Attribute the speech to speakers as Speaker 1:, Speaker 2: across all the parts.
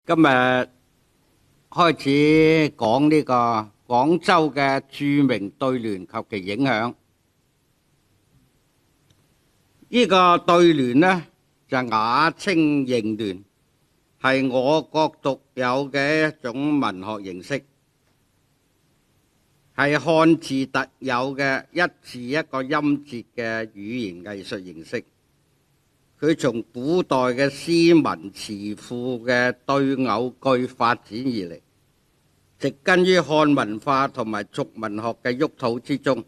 Speaker 1: 今日開始講呢個廣州嘅著名對聯及其影響。呢個對聯呢，就雅清認聯，係我國獨有嘅一種文學形式，係漢字特有嘅一字一個音節嘅語言藝術形式。佢從古代嘅詩文詞賦嘅對偶句發展而嚟，植根於漢文化同埋俗文學嘅沃土之中，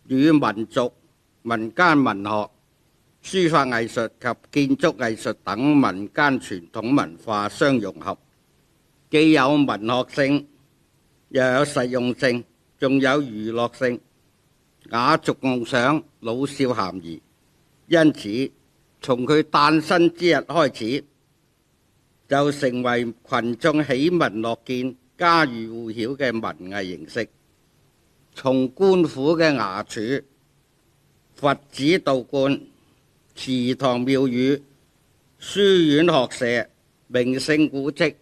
Speaker 1: 與民族、民間文學、書法藝術及建築藝術等民間傳統文化相融合，既有文學性，又有實用性，仲有娛樂性，雅俗共賞，老少咸宜。因此從佢誕生之日開始，就成為群眾喜聞樂見、家喻戶曉嘅文藝形式。從官府嘅衙署、佛寺道觀、祠堂廟宇、書院學社、名勝古蹟、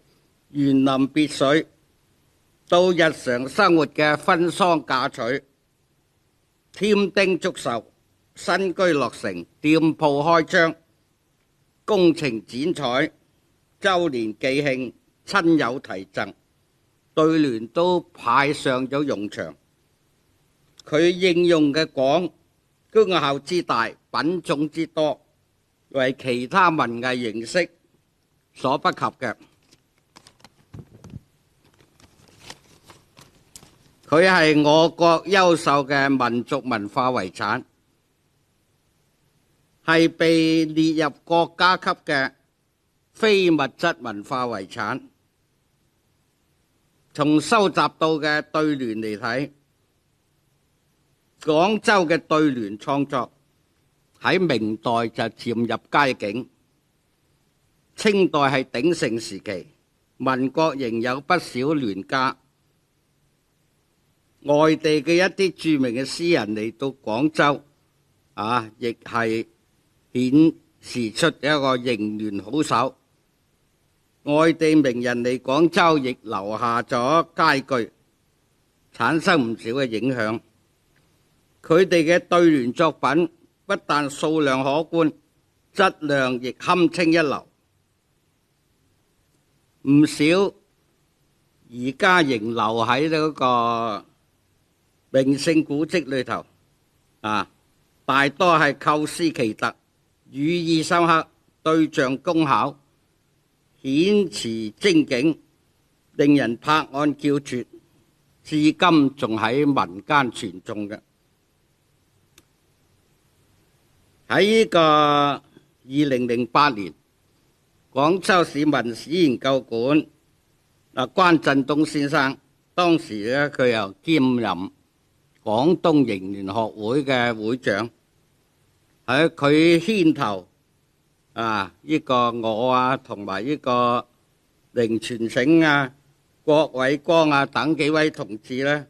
Speaker 1: 園林別墅，到日常生活嘅婚喪嫁娶、添丁祝壽、新居落成、店鋪開張、工程剪彩、周年紀慶、親友提贈，對聯都派上咗用場。佢應用嘅廣、功效之大、品種之多，為其他文藝形式所不及嘅。佢係我國優秀嘅民族文化遺產，係被列入國家級嘅非物質文化遺產。從收集到嘅對聯嚟睇，廣州嘅對聯創作喺明代就漸入佳境，清代係鼎盛時期，民國仍有不少聯家。外地嘅一啲著名嘅詩人嚟到廣州，亦係顯示出一個認聯好手。外地名人嚟廣州，亦留下咗佳句，產生唔少嘅影響。佢哋嘅對聯作品不但數量可觀，質量亦堪稱一流。唔少而家仍留喺嗰個名勝古蹟裏頭，大多係構思奇特、語意深刻、對象工巧、遣詞精警，令人拍案叫絕，至今仲喺民間傳頌嘅。喺呢個2008年，廣州市文史研究館關震東先生，當時咧佢又兼任廣東認聯學會嘅會長，喺佢牽頭呢個我同埋呢個凌傳醒郭偉光等幾位同志呢，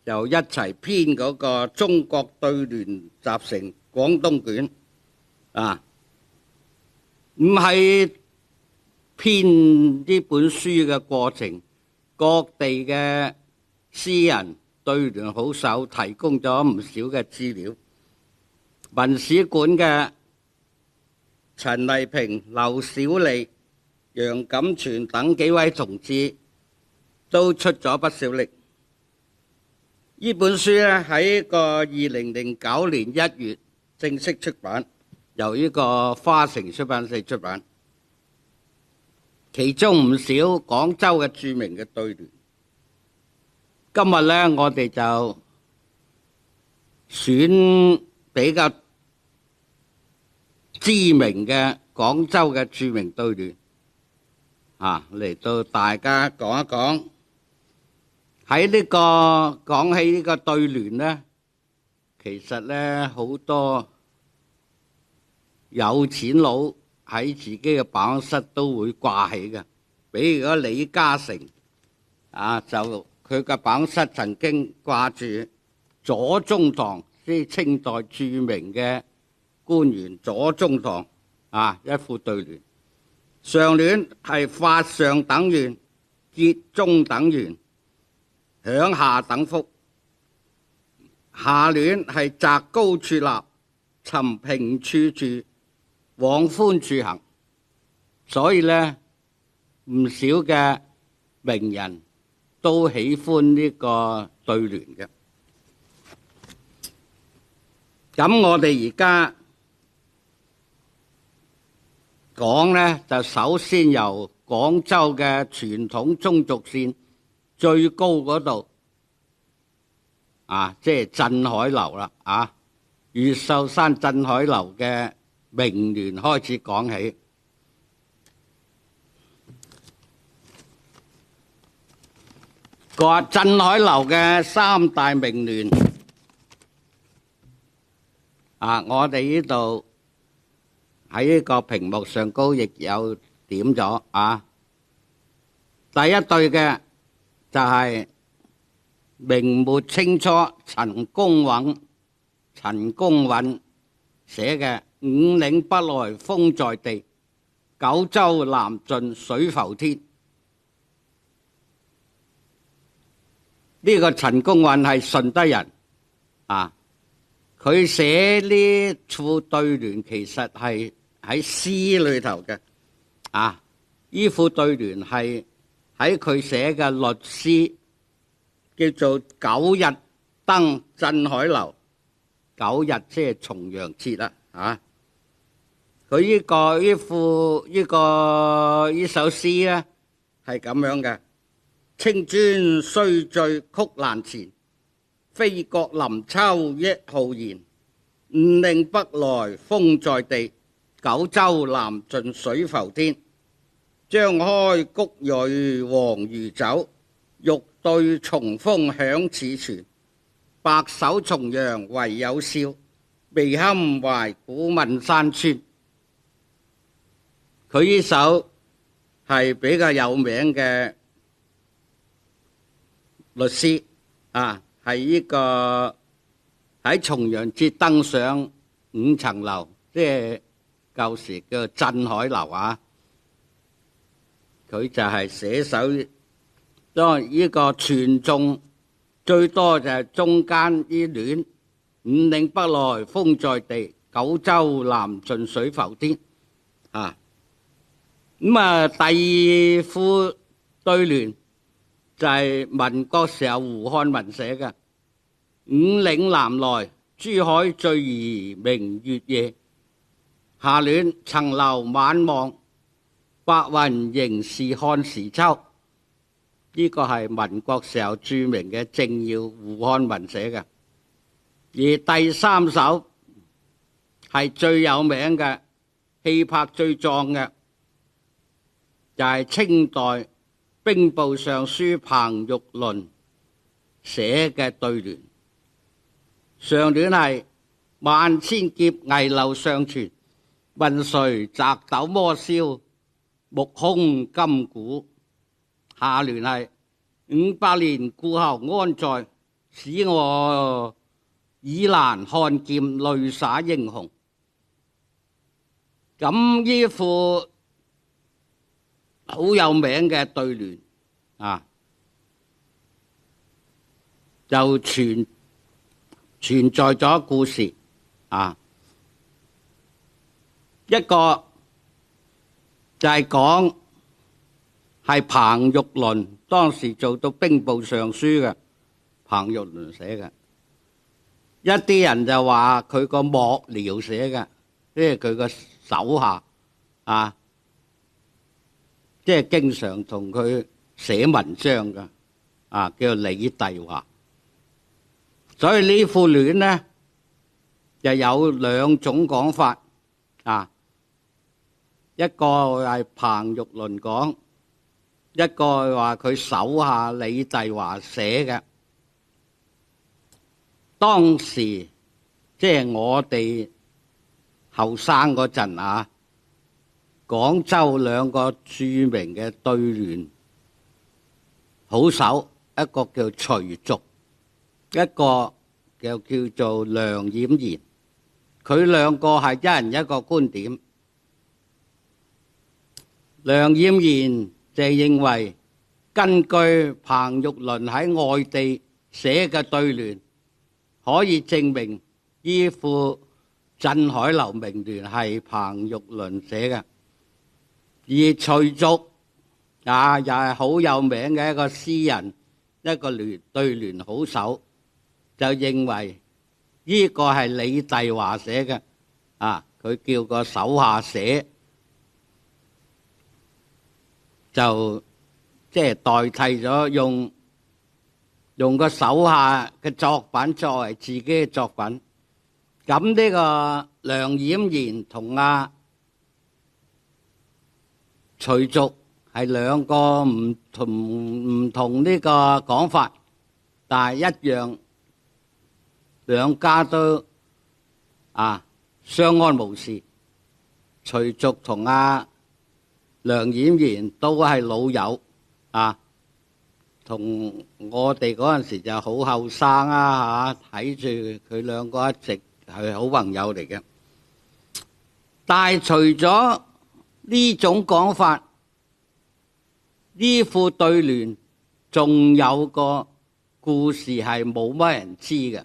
Speaker 1: 就一齊編嗰個《中國對聯集成廣東卷》唔係編呢本書嘅過程，各地嘅詩人對聯好手提供咗唔少嘅資料。文史館嘅陳麗萍、劉小利、楊錦全等幾位同志都出咗不少力。呢本書咧喺個2009年1月正式出版，由呢個花城出版社出版。其中唔少廣州嘅著名嘅對聯。今日呢，我哋就選比較知名嘅廣州嘅著名對聯嚟到大家講一講。喺呢個講起呢個對聯呢，其實呢好多有錢佬喺自己嘅辦公室都會掛起嘅。比如講李嘉誠就佢嘅辦公室曾經掛住左宗棠，即係清代著名嘅官員左宗棠一副對聯。上聯係發上等願，結中等緣，享下等福。下聯係擇高處立，尋平處住，往寬處行。所以呢，唔少嘅名人都喜歡呢個對聯嘅。咁我哋而家講呢，就首先由廣州嘅傳統中軸線最高嗰度即係鎮海樓啦，越秀山鎮海樓嘅名聯開始講起。個鎮海樓嘅三大名聯我哋呢度喺呢個屏幕上高亦有點咗第一對嘅就係明末清初陳公允寫嘅五嶺北來風在地，九州南盡水浮天。呢個陳公允係順德人佢寫呢副對聯其實係喺詩裏頭嘅呢副對聯係喺佢寫嘅律詩，叫做九日登鎮海樓。九日即係重陽節啦佢呢首詩咧係咁樣嘅：青磚雖醉曲難纏，飛閣臨秋憶浩然。五嶺北來風在地，九州南盡水浮天。張開谷蕊黃如酒，欲對重風響似泉。白首重陽唯有笑，未堪懷古問山川。佢呢首係比較有名嘅律詩係呢個喺重陽節登上5層樓，即係舊時叫鎮海樓佢就係寫首當呢個傳頌最多就係中間呢聯：五嶺北來風在地，九州南盡水浮天第二副對聯就係民國時候胡漢民寫嘅：五嶺南來，珠海最宜明月夜。下聯：層樓晚望，白雲仍是看時秋。呢個係民國時候著名嘅政要胡漢民寫嘅。而第三首係最有名嘅，氣魄最壯嘅，就係清代兵部尚書彭玉麟寫嘅對聯。上聯係萬千劫危樓上傳，問誰摘斗魔簫，目空金鼓。下聯係500年故侯安在，使我已難看見淚灑英雄。咁呢副好有名嘅對聯就存在咗故事一個就係講係彭玉麟當時做到兵部尚書嘅，彭玉麟寫嘅。一啲人就話佢個幕僚寫嘅，即係佢個手下即係經常同佢寫文章嘅叫李帝華。所以呢副聯呢就有兩種講法一個係彭玉麟講，一個話佢手下李帝華寫嘅。當時即係我哋後生嗰陣廣州兩個著名嘅對聯好手，一個叫徐續，一個就叫做梁冉賢。佢兩個係一人一個觀點。梁冉賢就認為，根據彭玉麟喺外地寫嘅對聯，可以證明依副鎮海樓名聯係彭玉麟寫嘅。而徐續又係好有名嘅一個詩人，一個對聯好手，就認為呢個係李帝華寫嘅。佢叫個手下寫，就即係代替咗用個手下嘅作品作為自己嘅作品。咁呢個梁冉賢同徐續係兩個唔同呢個講法，但係一樣，兩家都相安無事。徐續同梁冉賢都係老友，同我哋嗰陣時就好後生睇住佢兩個一直係好朋友嚟嘅。但係除咗呢種講法，呢副對聯仲有個故事係冇乜人知嘅。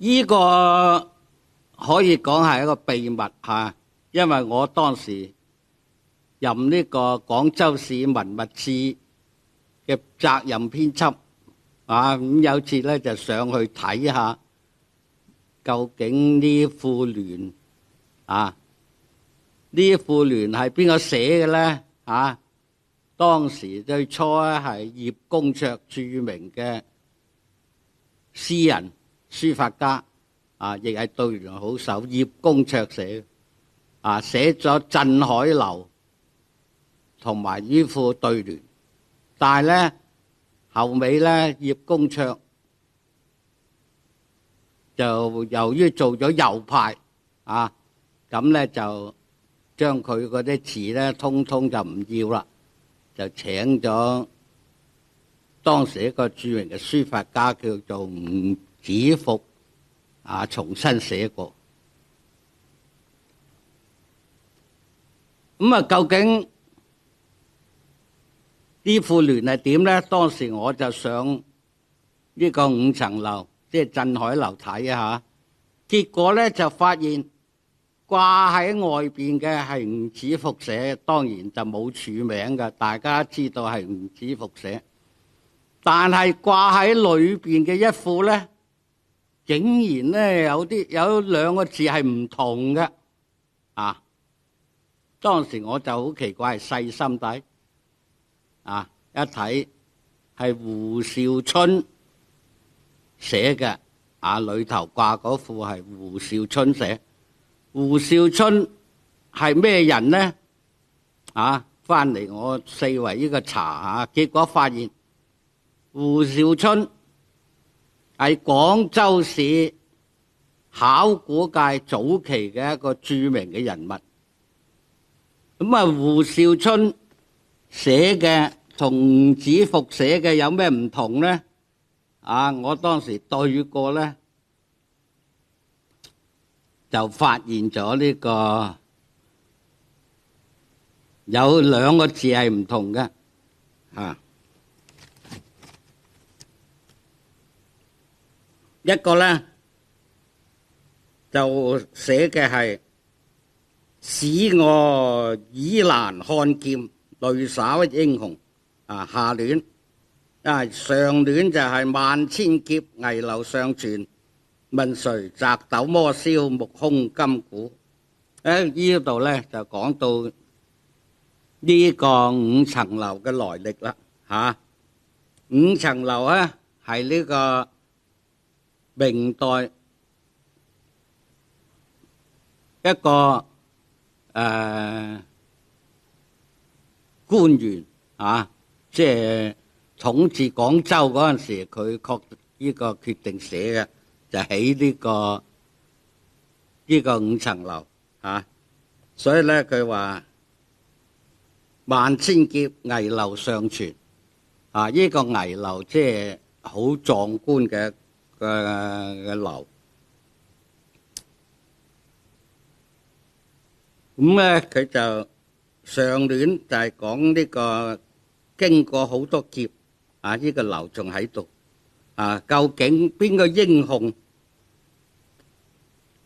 Speaker 1: 呢個可以講係一個秘密因為我當時任呢個廣州市文物志嘅責任編輯，咁有次咧就上去睇下，究竟呢副聯呢副聯係邊個寫嘅咧？當時最初咧係葉公綽著名嘅詩人書法家，亦係對聯好手，葉公綽寫寫咗鎮海樓同埋呢副對聯。但係咧後尾咧葉公綽就由於做咗右派咁咧就將佢嗰啲詞咧通通就唔要啦，就請咗當時一個著名嘅書法家叫做吳子復重新寫過。咁究竟呢副聯係點咧？當時我就上呢個5層樓，即係鎮海樓睇下，結果咧就發現掛喺外邊嘅係吳子復寫，當然就冇署名嘅，大家知道係吳子復寫。但係掛喺裏邊嘅一副咧，竟然咧有兩個字係唔同嘅。當時我就好奇怪，細心睇一睇係胡紹春寫嘅，裏頭掛嗰副係胡紹春寫。胡紹春係咩人呢？翻嚟我四圍呢個查下，結果發現胡紹春係廣州市考古界早期嘅一個著名嘅人物。咁胡紹春寫嘅同吳子復寫嘅有咩唔同呢？我當時對過呢，就發現咗呢個有兩個字係唔同嘅。一個呢就寫嘅係使我倚欄看劍，淚灑英雄，下聯。上聯就係萬千劫危樓上傳，問誰摘斗魔燒目空金鼓。呢度咧就講到呢個5層樓嘅來歷啦。5層樓咧係呢個明代一個官員即係統治廣州嗰陣時，佢確呢個決定寫嘅，就起呢個5層樓。所以咧佢話萬千劫危樓上傳，呢個危樓即係好壯觀嘅樓。咁咧佢就上聯就係講呢個經過好多劫啊，呢個劉仲喺度啊，究竟邊個英雄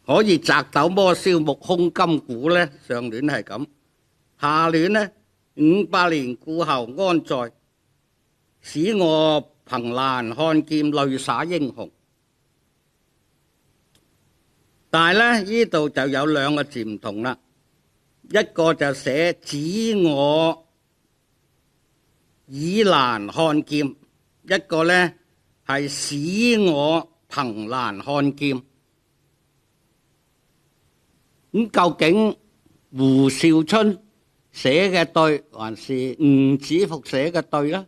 Speaker 1: 可以摘斗魔燒木空金鼓咧？上聯係咁，下聯呢500年故後安在，使我憑欄看劍淚灑英雄。但係咧呢度就有兩個字唔同啦，一個就寫指我以欄看劍，一個呢係使我憑欄看劍。咁究竟胡紹春寫嘅對，還是吳子復寫嘅對呢？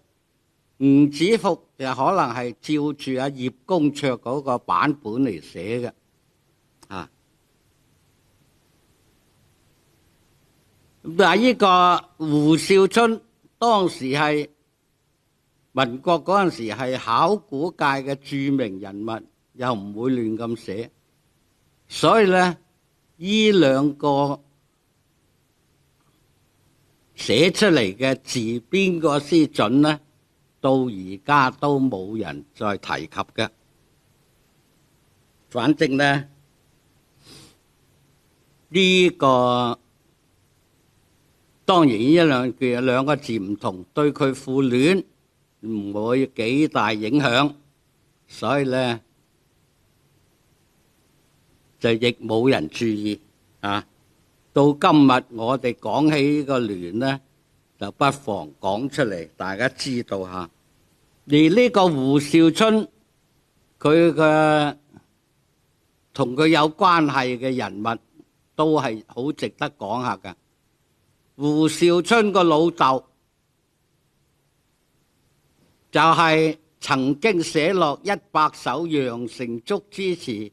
Speaker 1: 吳子復就可能係照住阿葉公綽嗰個版本嚟寫嘅。但係呢個胡紹春當時係民國嗰陣時係考古界嘅著名人物，又唔會亂咁寫，所以咧呢兩個寫出嚟嘅字邊個先準呢？到而家都冇人再提及嘅。反正呢呢個當然呢兩個字唔同，對佢賦聯唔會幾大影響，所以呢就亦冇人注意啊。到今日我哋講起呢個聯呢，就不妨講出嚟，大家知道下。而呢個胡紹春，佢嘅同佢有關係嘅人物都係好值得講下㗎。胡紹春個老豆就係曾經寫落100首楊成竹之詞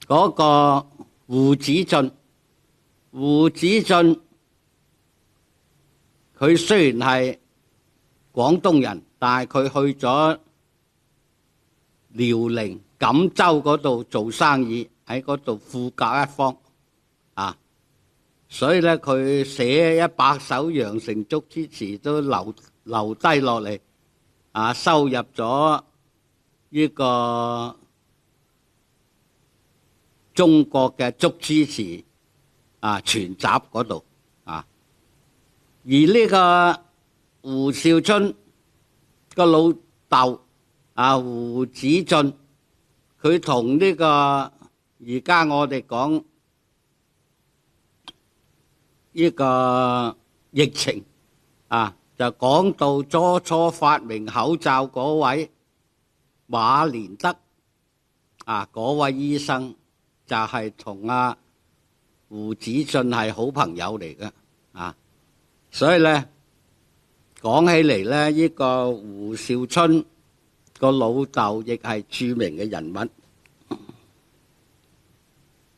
Speaker 1: 嗰個胡子駿。胡子駿佢雖然係廣東人，但係佢去咗遼寧錦州嗰度做生意，喺嗰度富甲一方啊，所以咧佢寫100首楊成竹之詞都留低落嚟啊，收入咗呢個中國嘅竹之詞啊全集嗰度啊。而呢個胡紹春個老豆啊胡子駿，佢同呢個而家我哋講呢個疫情啊，就講到初發明口罩嗰位馬連德啊，嗰位醫生就係同阿胡子駿係好朋友嚟嘅啊。所以咧講起嚟咧，呢個胡紹春個老豆亦係著名嘅人物。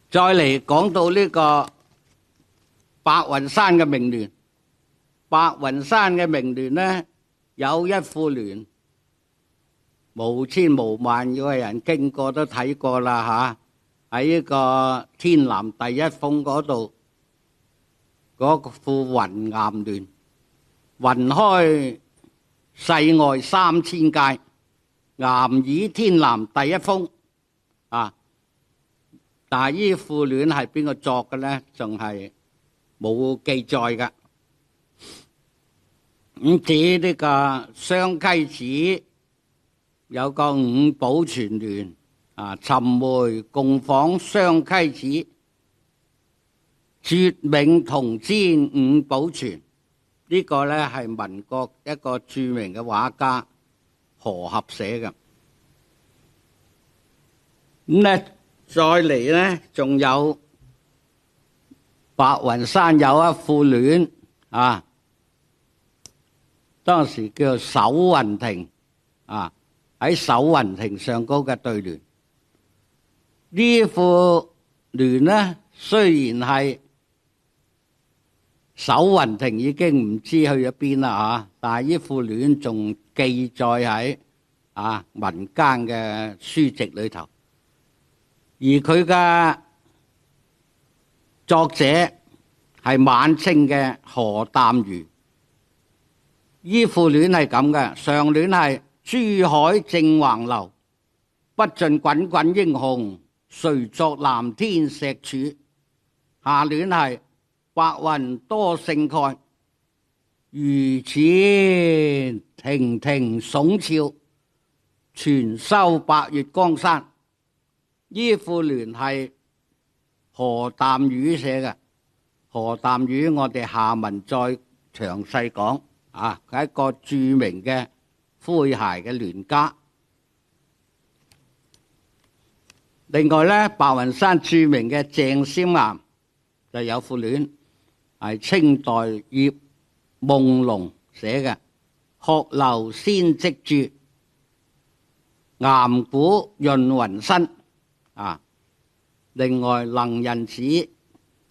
Speaker 1: 再嚟講到呢個白雲山嘅名聯，白雲山嘅名聯呢，有一副聯，無千無萬嘅人經過都睇過啦嚇，喺呢個天南第一峰嗰度。嗰副雲岩聯，雲開世外3000界，岩以天南第一峰啊！但係呢副聯係邊個作嘅呢？仲係冇記載嘅。咁至呢個雙溪子有個五保全聯啊，尋梅共訪雙溪子。絕命銅氈五保全，呢個呢係民國一個著名嘅畫家何合寫嘅。咁呢再嚟呢，仲有白雲山有一副聯啊，當時叫做守雲亭啊，喺守雲亭上高嘅對聯。呢副聯呢，雖然係守雲亭已經唔知去咗邊啦嚇，但係呢副聯仲記載喺民間嘅書籍裏頭。而佢嘅作者係晚清嘅何淡如。依副聯係咁嘅，上聯係珠海正橫流，不盡滾滾英雄，誰作藍天石柱。下聯係白雲多盛蓋，如此亭亭聳峭，全收白月江山。依副聯係何淡如寫嘅，何淡如我哋下文再詳細講。佢係一個著名嘅詼諧嘅聯家。另外咧，白雲山著名嘅鄭仙岩就有副聯，係清代葉夢龍寫嘅，鶴樓仙跡住，岩古潤雲新。另外能仁寺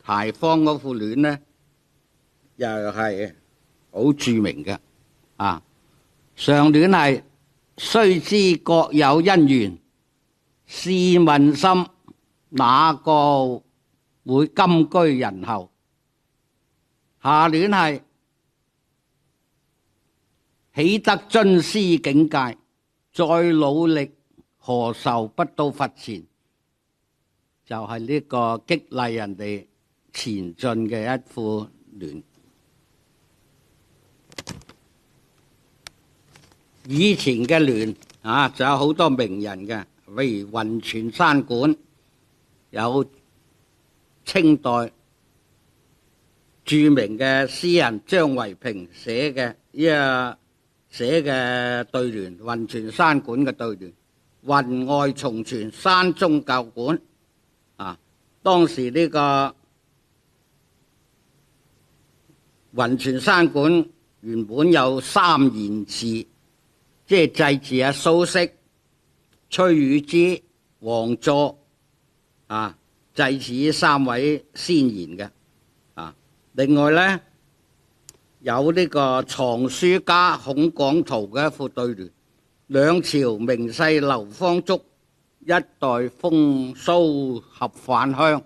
Speaker 1: 牌坊嗰副聯呢，又係好著名嘅。上聯係須知各有因緣，試問心，哪個會金居人後。下聯係豈得尊師境界，再努力何愁不到佛前。就係呢個激勵人哋前進嘅一副聯。以前嘅聯仲有好多名人嘅，譬如雲泉山館有清代著名嘅詩人張維平寫嘅對聯，雲泉山館嘅對聯，雲外重泉山中舊館。當時呢個雲泉山館原本有三賢祠，即係祭祀蘇軾、崔與之、王佐祭祀呢三位先賢嘅。另外呢，有呢個藏書家孔廣圖嘅一副對聯，兩朝名士流芳竹，一代風騷合返鄉。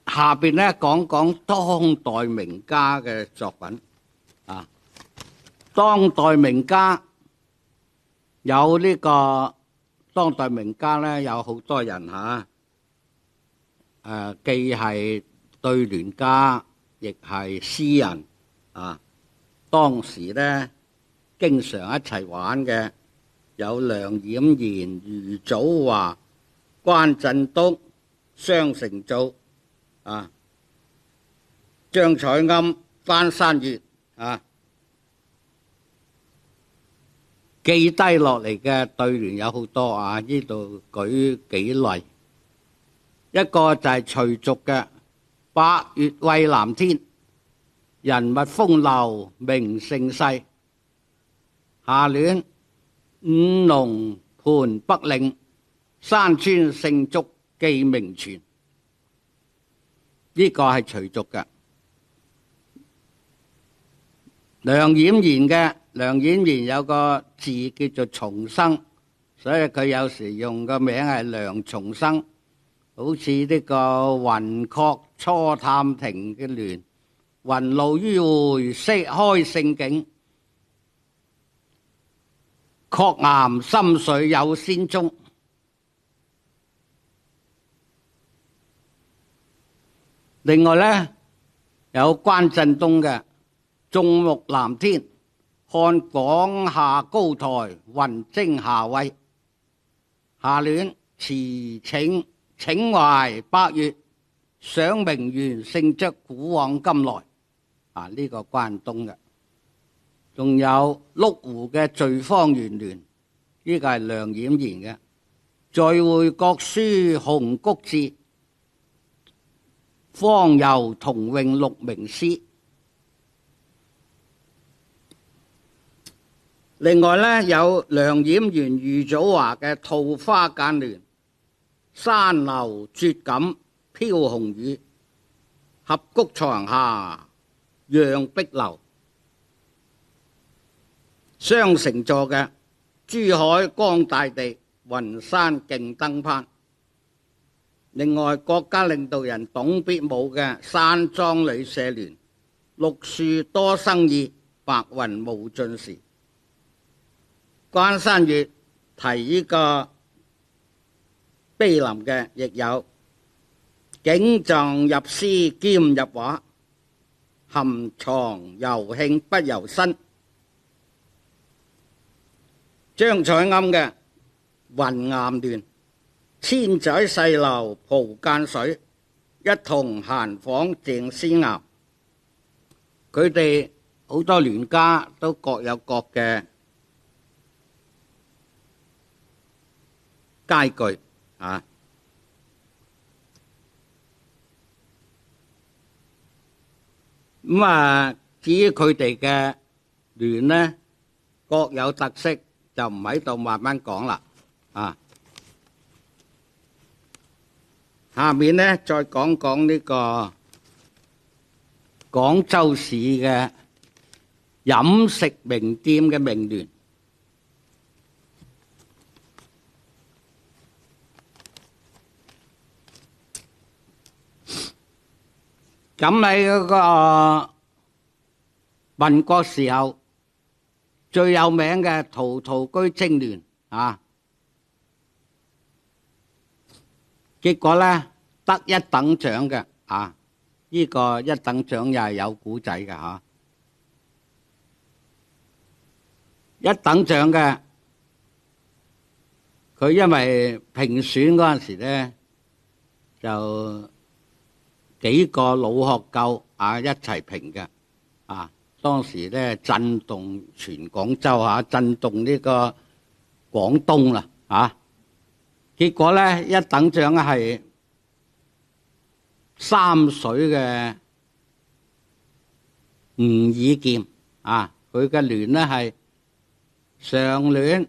Speaker 1: 下邊呢講講當代名家嘅作品。當代名家有呢個當代名家呢，有好多人既係對聯家，亦係詩人。當時呢經常一齊玩嘅有梁冉賢、余祖華、關震東、雙成造、張采庵、關山月。記低落嚟嘅對聯有好多，呢度舉幾例。一個就係徐續嘅白月蔚藍天，人物風流名盛世。下聯五龍盤北嶺，山川聖竹記名泉。呢個係徐續嘅。梁冉賢有個字叫做重生，所以佢有時用個名係梁重生。好似呢個雲閣初探庭嘅聯，雲路迂迴開勝景，壑岩深水有仙蹤。另外呢，有關震東嘅眾目藍天，看廣廈高台，雲蒸霞蔚。下聯詞請懷百越，想明園勝則古往今來。呢個關東嘅。仲有麓湖嘅聚芳園聯，呢個係梁冉賢嘅。在會各書紅谷字，芳遊同詠鹿鳴詩。另外呢，有梁冉賢、余祖華嘅桃花間聯，山樓絕錦飄紅雨，合谷床下楊碧樓。雙成座嘅珠海光大地，雲山勁登攀。另外，國家領導人董必武嘅山莊旅社聯，綠樹多生意，白雲無盡時。關山月題呢個碑林嘅亦有景狀入詩兼入畫，含藏猶慶不由身。張采庵嘅雲岩聯，千載細流蒲澗水，一同閒訪鄭思岩。佢哋好多聯家都各有各嘅佳句啊。至於佢哋嘅聯呢，各有特色，就唔喺度慢慢講啦。下面呢，再講講呢個廣州市嘅飲食名店嘅名聯。咁喺嗰個民國時候最有名嘅陶陶居青聯結果呢得一等獎嘅呢個一等獎又係有古仔嘅一等獎嘅佢因為評選嗰陣時呢，就幾個老學究一齊評嘅當時呢震動全廣州震動呢個廣東啦結果呢一等獎係三水嘅吳以儉佢嘅聯呢係上聯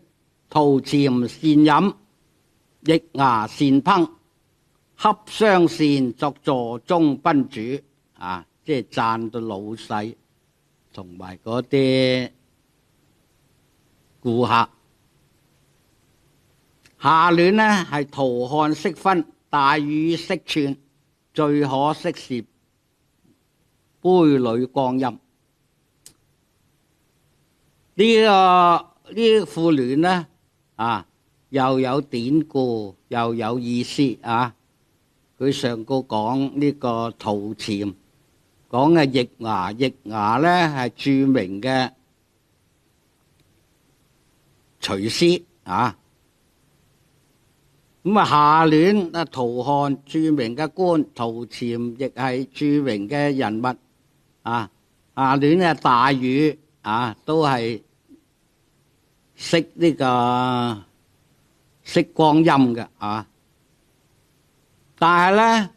Speaker 1: 陶潛善飲，易牙善烹，恰雙善作座中賓主即係讚到老細同埋嗰啲顧客。下聯呢係陶漢識分，大禹識寸，最可惜是杯裏光陰。呢副聯呢又有典故又有意思佢上高講呢個陶潛，講嘅易牙，易牙呢係著名嘅廚師下聯陶漢著名嘅官，陶潛亦係著名嘅人物下聯大禹都係識呢個識光陰嘅但係咧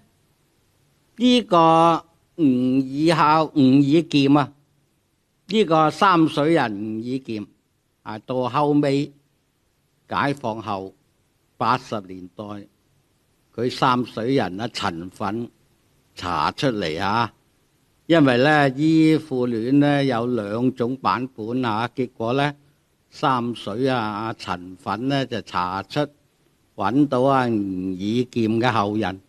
Speaker 1: 呢個吳以儉呢個三水人吳以儉到後尾解放後80年代佢三水人陳奮查出嚟因為咧依副聯咧有兩種版本結果咧三水陳奮咧就查出揾到吳以儉嘅後人，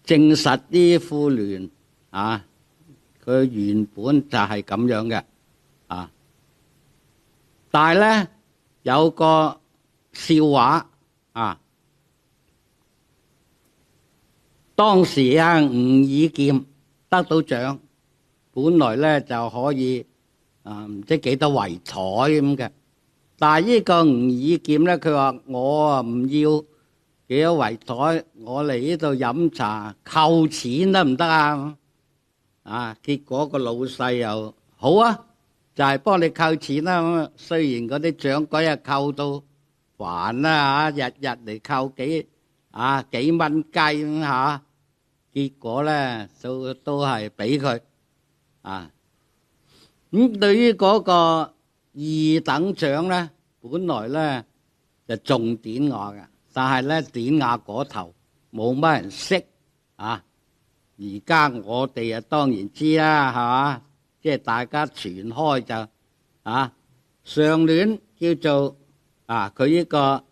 Speaker 1: 證實呢副聯佢原本就係咁樣嘅但係咧有個笑話當時吳以儉得到獎，本來咧就可以唔知幾多圍台咁嘅，但係呢個吳以儉咧，佢話我唔要幾多圍台，我嚟呢度飲茶扣錢得唔得結果個老細又好就係幫你扣錢啦。雖然嗰啲獎嗰日扣到煩啦日日嚟扣幾蚊雞結果咧都係俾佢咁對於嗰個二等獎咧，本來咧就重典雅嘅，但係咧典雅嗰頭冇乜人識而家我哋當然知啦，係嘛？即係大家傳開就啊。上聯叫做佢呢個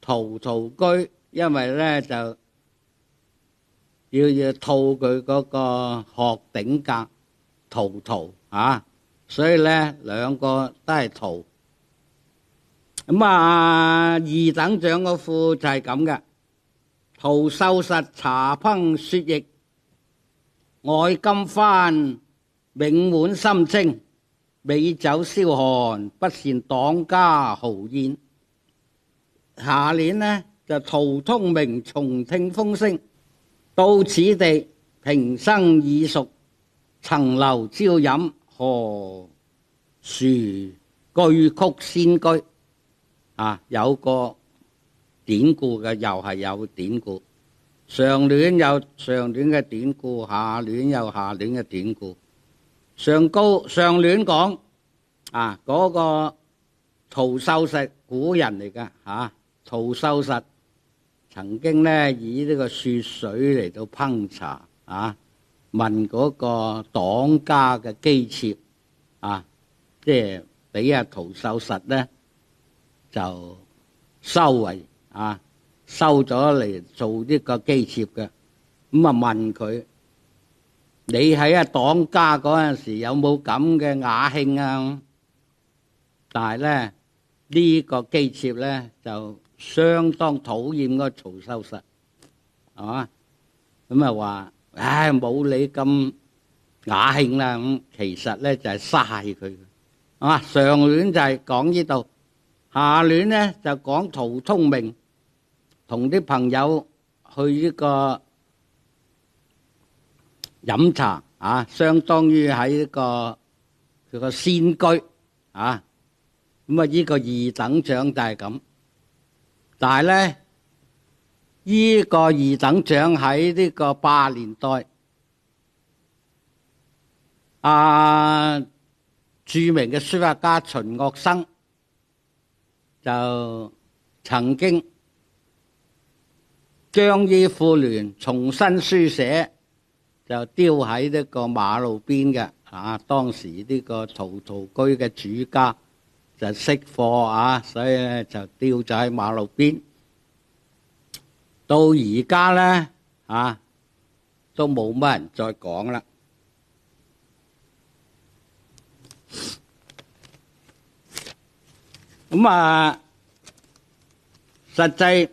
Speaker 1: 陶陶居，因為咧就要套佢嗰個鶴頂格陶陶所以咧兩個都係陶。咁二等獎嗰副就係咁嘅，陶秀實茶烹雪液，愛金幡永滿心清，美酒燒寒不羨黨家豪宴。下聯呢就陶通明重聽風聲，到此地平生已熟，層樓朝飲何殊句曲先居。有個典故嘅，又係有典故。上聯有上聯嘅典故，下聯有下聯嘅典故。上聯講嗰個陶秀實古人嚟㗎陶秀實曾經咧以呢個雪水嚟到烹茶問嗰個黨家嘅姬妾即係俾陶秀實咧就收為收咗嚟做呢個姬妾嘅。咁問佢，你喺黨家嗰陣時有冇咁嘅雅興啊？但係咧呢個姬妾咧就相當討厭嗰個陶秀實係嘛，咁話冇你咁雅興啦。咁其實咧就係嘥佢上聯就係講呢度，下聯呢就講陶通明同啲朋友去呢個飲茶相當於喺呢個佢個仙居咁呢個二等獎就係咁。但係咧呢個二等獎喺呢個80年代著名嘅書法家秦岳生就曾經將呢副聯重新書寫，就丟喺呢個馬路邊嘅當時呢個陶陶居嘅主家就識貨所以咧就丟咗喺馬路邊。到而家咧都冇乜人再講啦。咁實際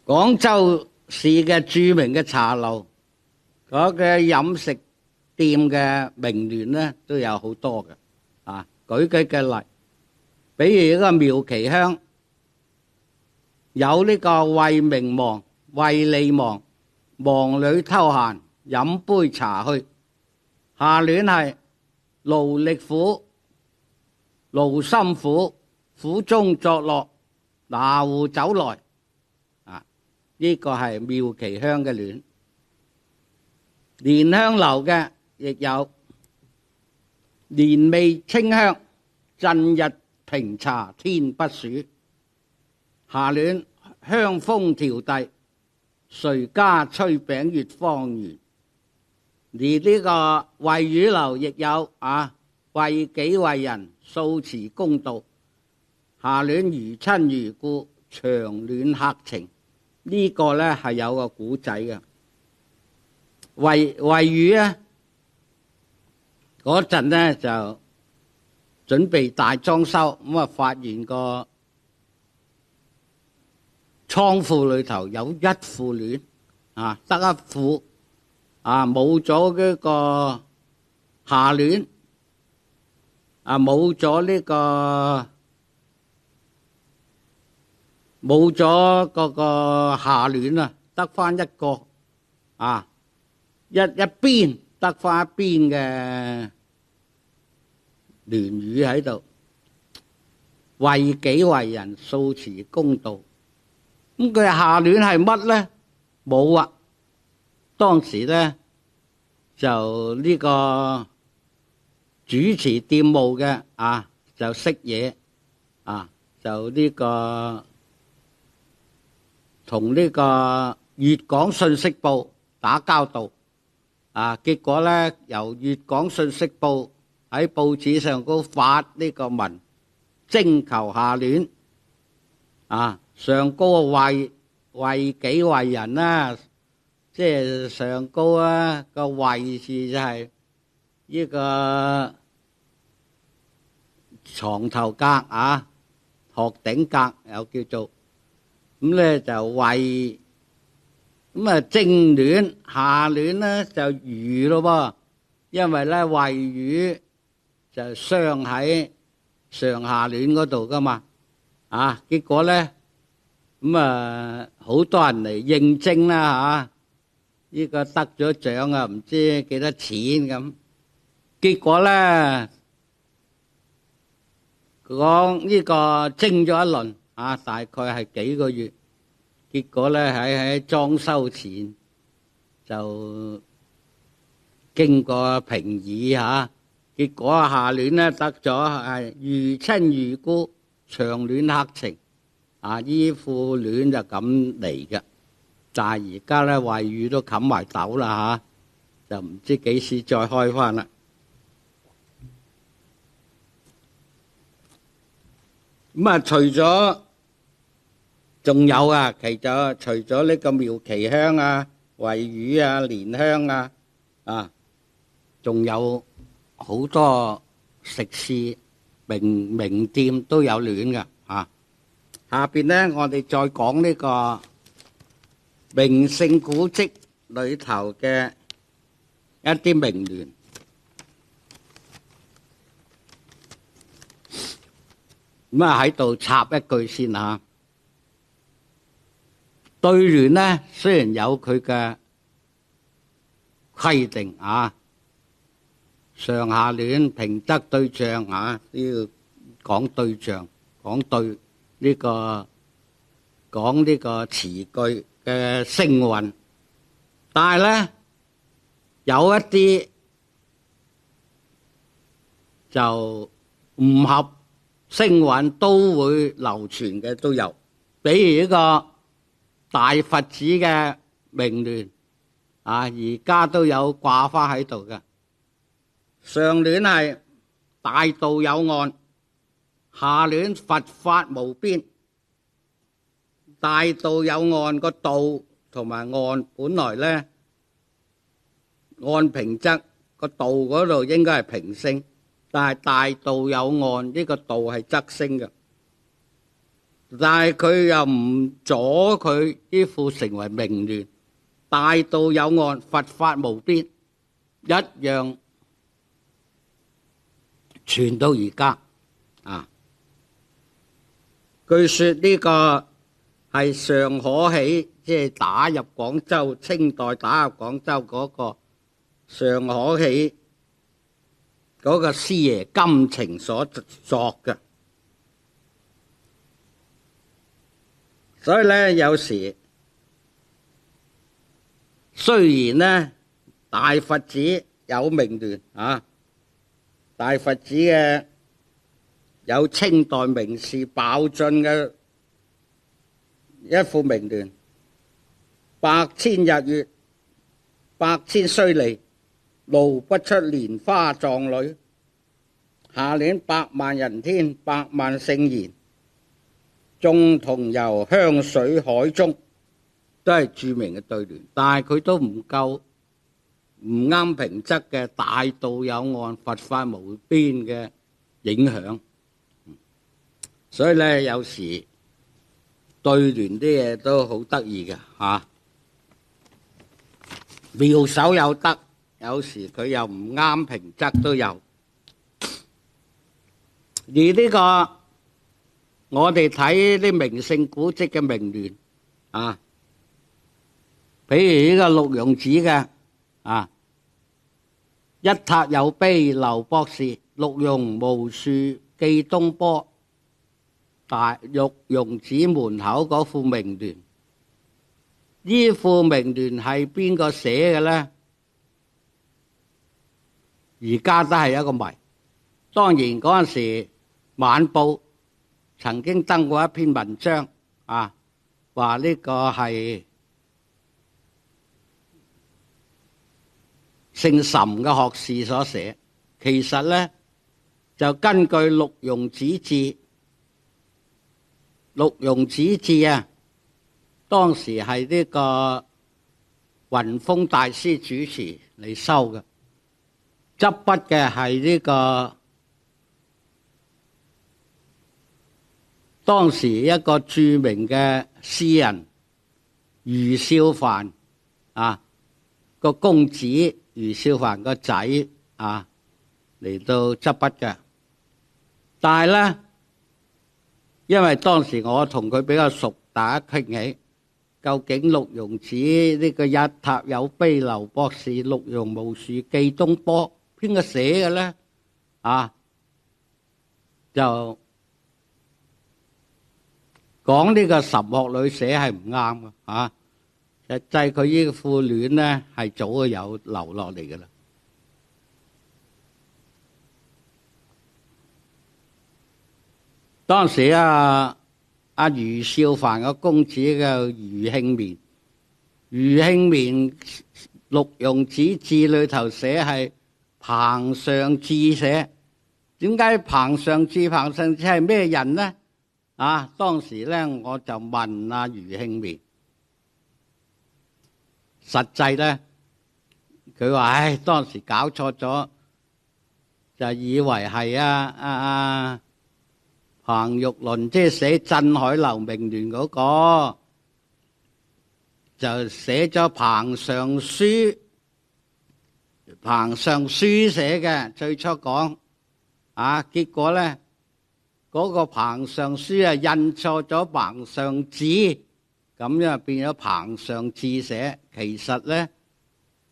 Speaker 1: 廣州市嘅著名嘅茶樓嗰個飲食店嘅名聯咧都有好多嘅舉幾個例，比如呢個苗旗香有呢個為名忙為利忙，忙裏偷閒飲杯茶去。下聯係勞力苦勞心苦，苦中作樂拿壺酒來。呢個係苗旗香嘅聯。蓮香樓嘅亦有蓮味清香，振日平茶天不暑。下聯香風調遞，誰家炊餅月方圓。而呢個惠宇樓亦有為己為人，素持公道。下聯如親如故，長暖客情。呢個咧係有個古仔嘅。惠宇咧嗰陣咧就準備大裝修，咁發現個倉庫裏頭有一副聯得一副冇咗呢個下聯冇咗呢個冇咗嗰個下聯得翻一個一邊得翻一邊嘅聯語喺度，為己為人，素持公道。咁佢下聯係乜咧？冇當時咧就呢個主持店務嘅就識嘢就呢個同呢個粵港信息報打交道結果咧由粵港信息報喺報紙上高發呢個文徵求下聯，上高為己為人啦，即係上高啊個為字就係呢個床頭格鶴頂格又叫做咁咧，就為咁正聯下聯咧就魚咯噃，因為咧謂魚就雙喺上下聯嗰度噶嘛，結果咧咁好多人嚟應徵啦呢個得咗獎唔知幾多錢咁，結果咧講呢個徵咗一輪大概係幾個月，結果咧喺裝修前就經過評議結果下聯咧得咗係如親如故，長戀客情依副聯就咁嚟嘅。但係而家咧謂語都冚埋斗啦就唔知幾時再開翻啦。咁除咗仲有除咗呢個妙奇香謂語蓮香仲有好多食肆名店都有聯嘅下邊呢，我哋再講呢個名勝古蹟裏頭嘅一啲名聯。喺度插一句先對聯呢，雖然有佢嘅規定上下聯平仄對象都要講對象，講對講呢個詞句嘅聲韻，但係咧有一啲就唔合聲韻都會流傳嘅都有，比如呢個大佛寺嘅名聯而家都有掛花喺度嘅。上聯係大道有岸，下聯佛法無邊。大道有岸個道同埋岸本來咧按平仄個道嗰度應該係平聲，但係大道有岸呢個道係仄聲嘅，但係佢又唔阻佢呢副成為名聯。大道有岸，佛法無邊，一樣傳到而家據說呢個係尚可喜，即係打入廣州，清代打入廣州嗰個尚可喜嗰個師爺金情所作嘅。所以咧有時雖然咧大佛寺有名聯大佛寺嘅有清代名士鮑俊嘅一副名聯，百千日月百千須彌，撈不出蓮花狀女。下聯百萬人天百萬聖賢，眾同遊香水海中，都係著名嘅對聯，但係佢都唔夠唔啱平仄嘅大道有岸佛法無邊嘅影響。所以咧有時對聯啲嘢都好得意嘅妙手有得，有時佢又唔啱平仄都有。而呢個我哋睇啲名勝古蹟嘅名聯譬如呢個陸庸寺嘅一塔有碑劉博士，陸庸無樹寄東坡。大陸庸寺門口嗰副名聯，呢副名聯係邊個寫嘅呢？而家都係一個謎。當然嗰陣時晚報曾經登過一篇文章話呢個係姓岑嘅學士所寫。其實呢，就根據陸庸子志。陸庸子志啊，當時係呢個雲峰大師主持嚟修嘅，執筆嘅係呢個當時一個著名嘅詩人余少藩啊，個公子余少藩個仔啊嚟到執筆嘅。但係呢，因為當時我同佢比較熟，大家傾起究竟陸庸子呢個一塔有碑劉博士，陸庸無樹記東坡，邊個寫嘅呢？啊，就講呢個岑學呂寫係唔啱嘅啊！實際佢呢副戀呢係早就有留落嚟嘅啦。當時阿余少藩個公子嘅余慶綿，余慶綿陸庸子志裏頭寫係彭上志寫。點解彭上志係咩人呢？啊，當時咧我就問阿余慶綿，實際咧佢話：唉，當時搞錯咗，就以為係彭玉麟，即係寫《鎮海樓明聯》嗰個，就寫咗彭上書，彭上書寫嘅。最初講啊，結果咧嗰個彭上書啊印錯咗彭上志，咁樣變咗彭上志寫。其實咧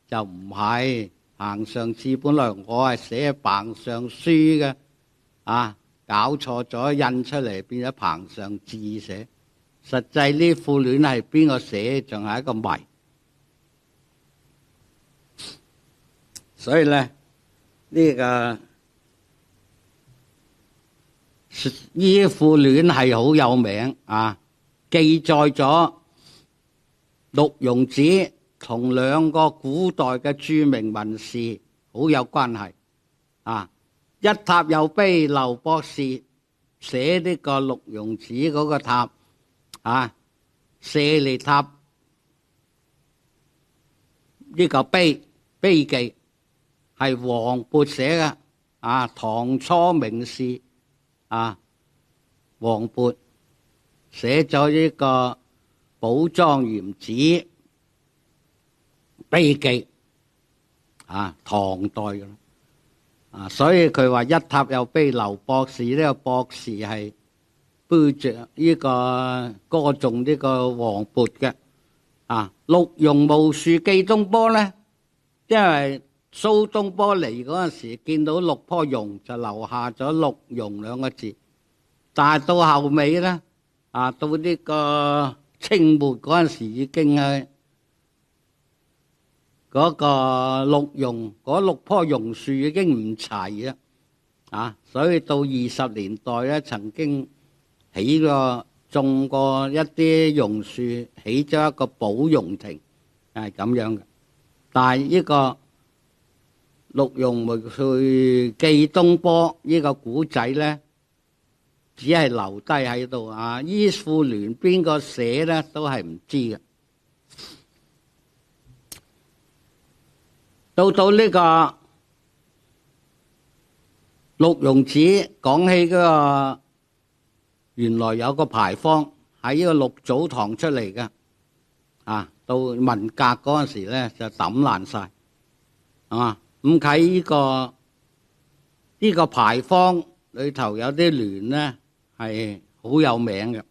Speaker 1: 就唔係彭上志，本來我係寫彭上書嘅啊。搞錯咗，印出嚟變咗彭上志寫。實際呢副戀係邊個寫，仲係一個謎。所以咧呢個呢副戀係好有名啊，記載咗陸庸子同兩個古代嘅著名文士好有關係啊。一塔有碑劉博士寫呢個陸庸子嗰個塔啊，舍利塔呢個碑記係王勃寫嘅啊，唐初名士啊，王勃寫咗呢個寶莊嚴子碑記啊，唐代嘅啦。啊，所以佢話一塔有碑劉博士，呢個博士係背着呢個歌頌呢個王勃嘅啊。陸庸無樹記東坡咧，因為蘇東坡嚟嗰陣時見到六棵榕就留下咗陸庸兩個字，但係到後尾咧啊，到呢個清末嗰陣時已經係嗰個陸庸嗰六棵榕樹已經唔齊啦，啊！所以到20年代咧，曾經起過種過一啲榕樹，起咗一個保榕亭，係咁樣嘅。但係呢個陸庸無樹記東坡呢個古仔咧，只係留低喺度啊！依副聯邊個寫咧，都係唔知嘅。到呢個陸庸子講起嗰個，原來有個牌坊喺呢個六祖堂出嚟嘅，啊，到文革嗰陣時咧就抌爛晒，啊，咁喺呢個牌坊裏頭有啲聯咧係好有名嘅。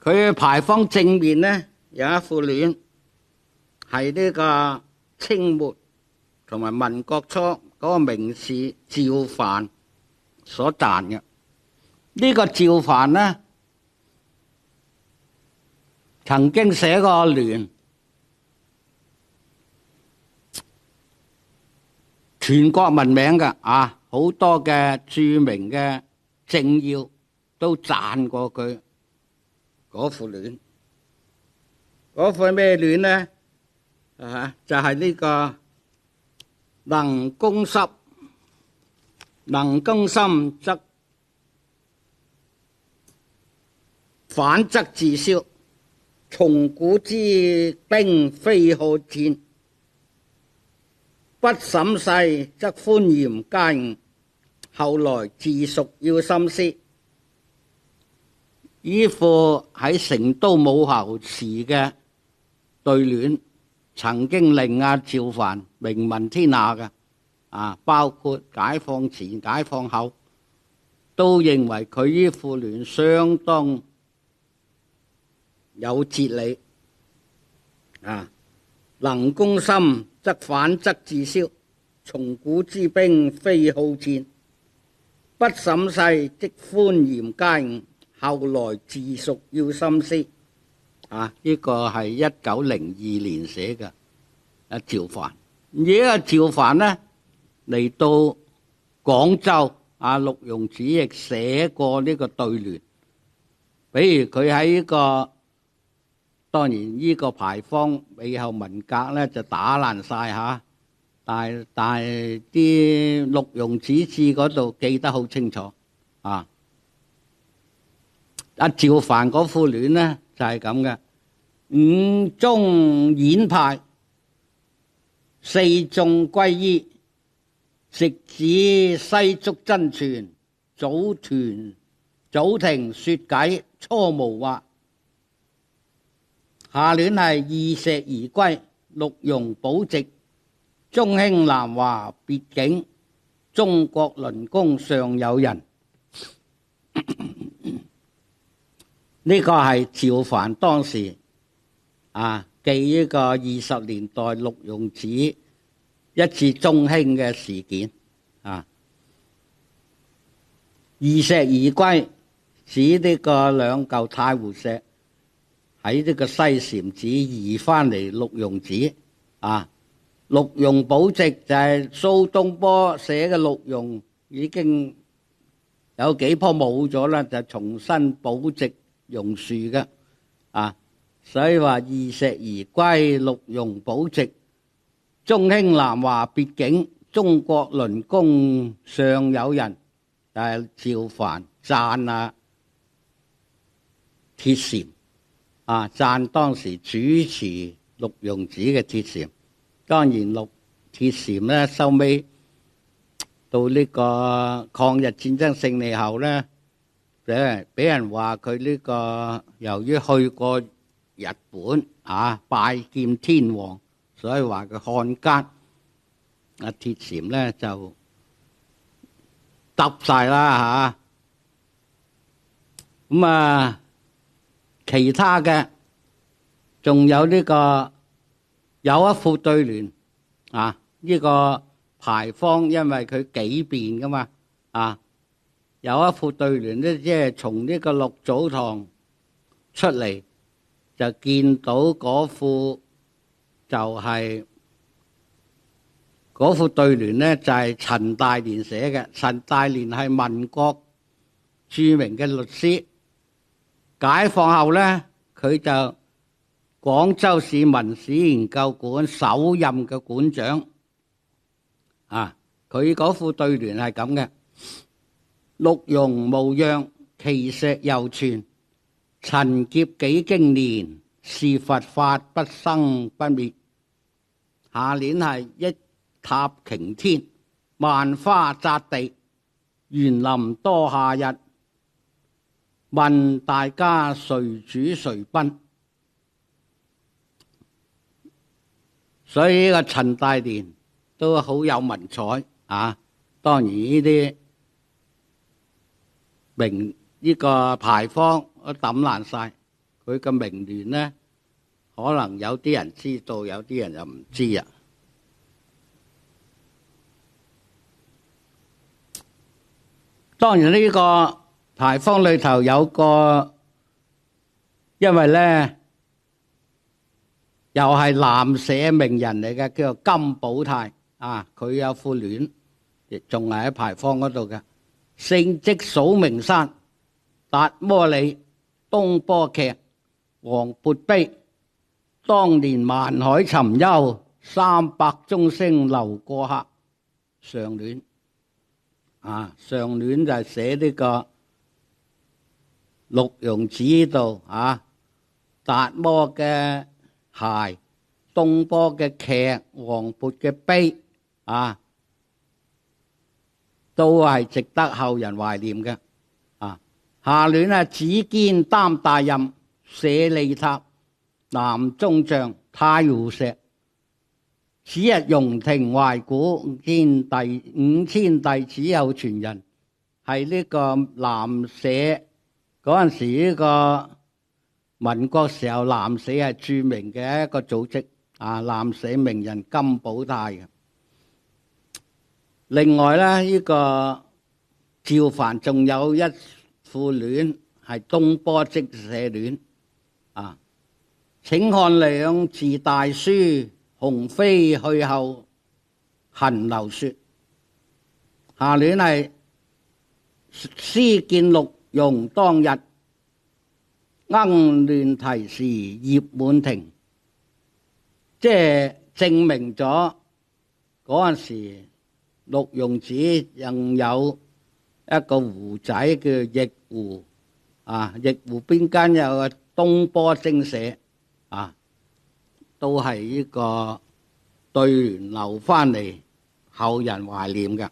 Speaker 1: 佢嘅牌坊正面咧有一副聯，係呢個清末同埋民國初嗰個名士趙藩所撰嘅。呢個趙藩呢，曾經寫過聯，全國聞名嘅啊，好多嘅著名嘅政要都讚過佢嗰副聯嗰副咩聯呢？就係呢個能攻濕，能攻心則反則自消。從古之兵非好戰，不審勢則寬嚴皆誤，後來自屬要深思。依副喺成都武侯時嘅對聯，曾經令趙凡名聞天下嘅，包括解放前、解放後，都認為佢依副聯相當有哲理。能攻心則反則自消，從古之兵非好戰，不審勢即寬嚴皆誤，後來自屬要深思。呢個係1902年寫嘅趙凡。而家趙凡呢嚟到廣州，陸容子亦寫過呢個對聯。比如佢喺呢個，當然呢個牌坊尾後文革呢就打爛晒吓，但係啲陸容子字嗰度記得好清楚。趙凡嗰副聯呢就係咁嘅：五宗演派，四眾歸依，直指西蜀真傳，祖庭說偈初無話。下聯係二石而歸，六庸保值，中興南華別境，中國輪功尚有人。呢個係趙凡當時記呢個20年代陸容子一次中興嘅事件。二石而歸指呢個兩嚿太湖石喺呢個西禪寺移翻嚟陸容子。六庸保值就係蘇東坡寫嘅六庸已經有幾棵冇咗啦，就重新保值榕樹嘅。所以話二石而歸，六庸保值，中興南華別境，中國輪功尚有人。就係趙凡讚鐵禪，讚當時主持陸容子嘅鐵禪。當然鐵禪咧收尾到呢個抗日戰爭勝利後咧，俾人話佢呢個由於去過日本拜見天皇，所以話佢漢奸。鐵禪咧就揼晒啦吓。咁其他嘅仲有呢個有一副對聯呢個牌坊，因為佢幾變噶嘛有一副對聯咧，即係從呢個六祖堂出嚟就見到嗰副就係嗰副對聯呢，就係陳大年寫嘅。陳大年係民國著名嘅律師，解放後呢，佢就廣州市文史研究館首任嘅館長。佢嗰副對聯係咁嘅：六庸無恙，奇石猶存，陳劫幾經年，是佛法不生不滅。下聯係一塔擎天，萬花扎地，園林多夏日，問大家誰主誰賓。所以呢個陳大年都好有文采當然呢啲呢個牌坊都抌爛晒，佢嘅名聯呢，可能有啲人知道，有啲人就唔知啊。當然呢個牌坊裏頭有個，因為呢又係南社名人嚟嘅，叫做金寶泰佢有副聯，亦仲係喺牌坊嗰度嘅。聖迹數名山，達摩里、東坡劇、黃鉢碑，當年萬海尋幽，300鐘聲流過客。上聯上聯就係寫呢個陸庸寺度達摩嘅鞋、東坡嘅屐、黃渤嘅碑都係值得後人懷念嘅。下聯子堅擔大任，舍利塔、南中像、太湖石。此日容庭懷古，5000弟子有傳人，係呢個南社嗰陣時，呢個民國時候南社係著名嘅一個組織南社名人金寶泰嘅。另外咧，呢個趙凡仲有一副聯係東坡即社聯請看兩字大書，鴻飛去後行流雪。下聯係詩見陸庸當日，鶯亂啼時葉滿庭。即係證明咗嗰陣時陸庸寺仍有一個湖仔叫奕湖奕湖邊間有個東坡精舍都係呢個對聯留翻嚟後人懷念嘅。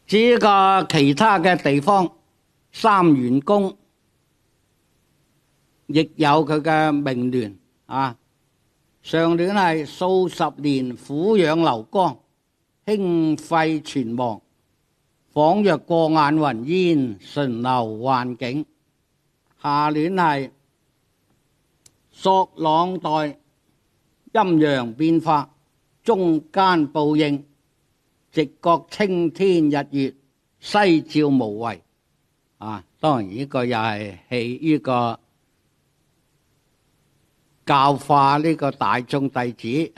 Speaker 1: 至於個其他嘅地方，三元宮亦有佢嘅名聯上聯係數十年俯仰流光，興廢存亡，仿若過眼雲煙，順流幻境。下聯係索朗代，陰陽變化，中間報應，直覺青天日月，西照無遺。當然呢個又係呢個教化呢個大眾弟子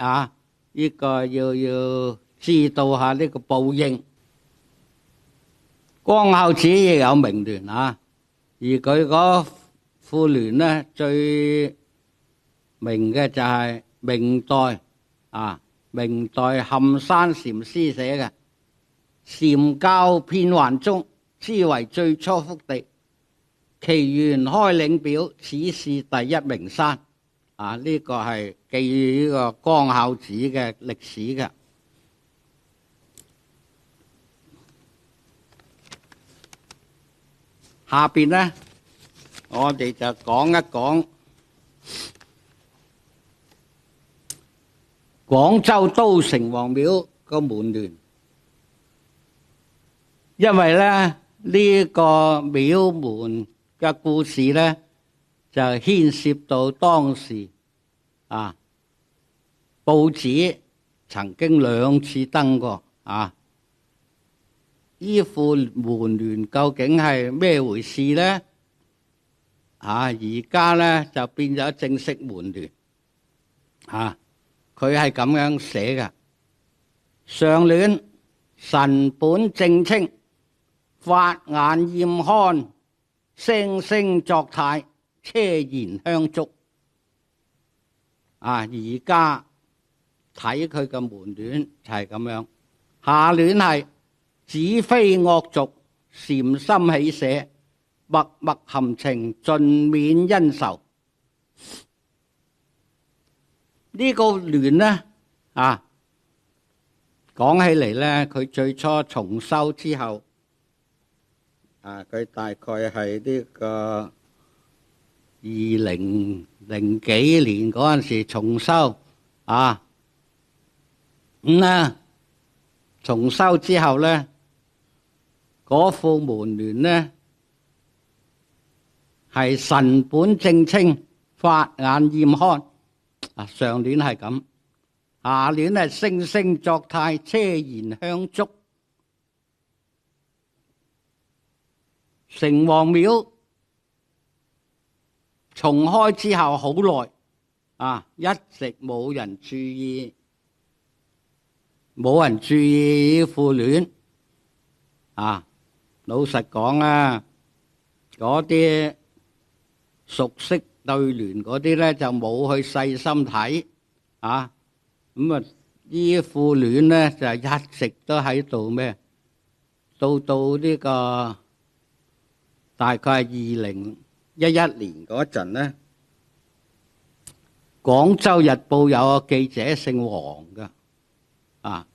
Speaker 1: 呢個要知道下呢個報應。光孝寺亦有名聯而佢嗰副聯呢，最名嘅就係明代冚山禪師寫嘅禪教遍環中，知為最初福地，其源開嶺表，此是第一名山。呢個係記呢個光孝寺嘅歷史嘅。下邊呢，我哋就講一講廣州都城隍廟個門聯。因為咧呢個廟門嘅故事呢，就牽涉到當時報紙曾經2次登過呢副門聯究竟係咩回事呢？而家呢，就變咗正式門聯佢係咁樣寫嘅。上聯神本正清，法眼驗看，聲聲作態，車言香燭。而家睇佢嘅門聯就係咁樣。下聯係子非惡俗，禪心喜捨，默默含情，盡免恩仇。呢個聯呢講起嚟呢，佢最初重修之後佢大概係呢個2000幾年嗰陣時重修重修之後呢，嗰副門聯呢係神本正清，法眼驗看。上聯係咁，下聯係聲聲作態，車言香燭。城隍廟重開之後好耐一直冇人注意呢副聯老實講嗰啲熟悉對聯嗰啲咧就冇去細心睇啊。咁啊，依副聯咧就一直都喺度咩？到呢個大概係2011年嗰陣咧，廣州日報有個記者姓黃㗎啊。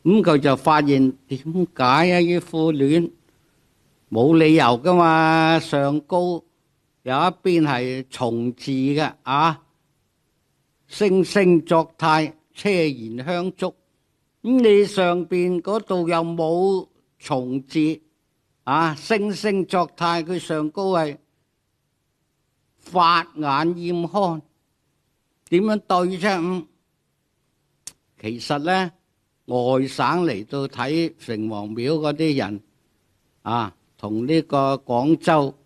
Speaker 1: 咁佢就發現點解啊？依副聯冇理由噶嘛，上高有一邊係松字嘅啊，聲聲作態，車言香燭。咁你上邊嗰度又冇松字啊，聲聲作態，佢上高係法眼驗看，點樣對啫？其實咧，外省嚟到睇城隍廟嗰啲人啊，同呢個廣州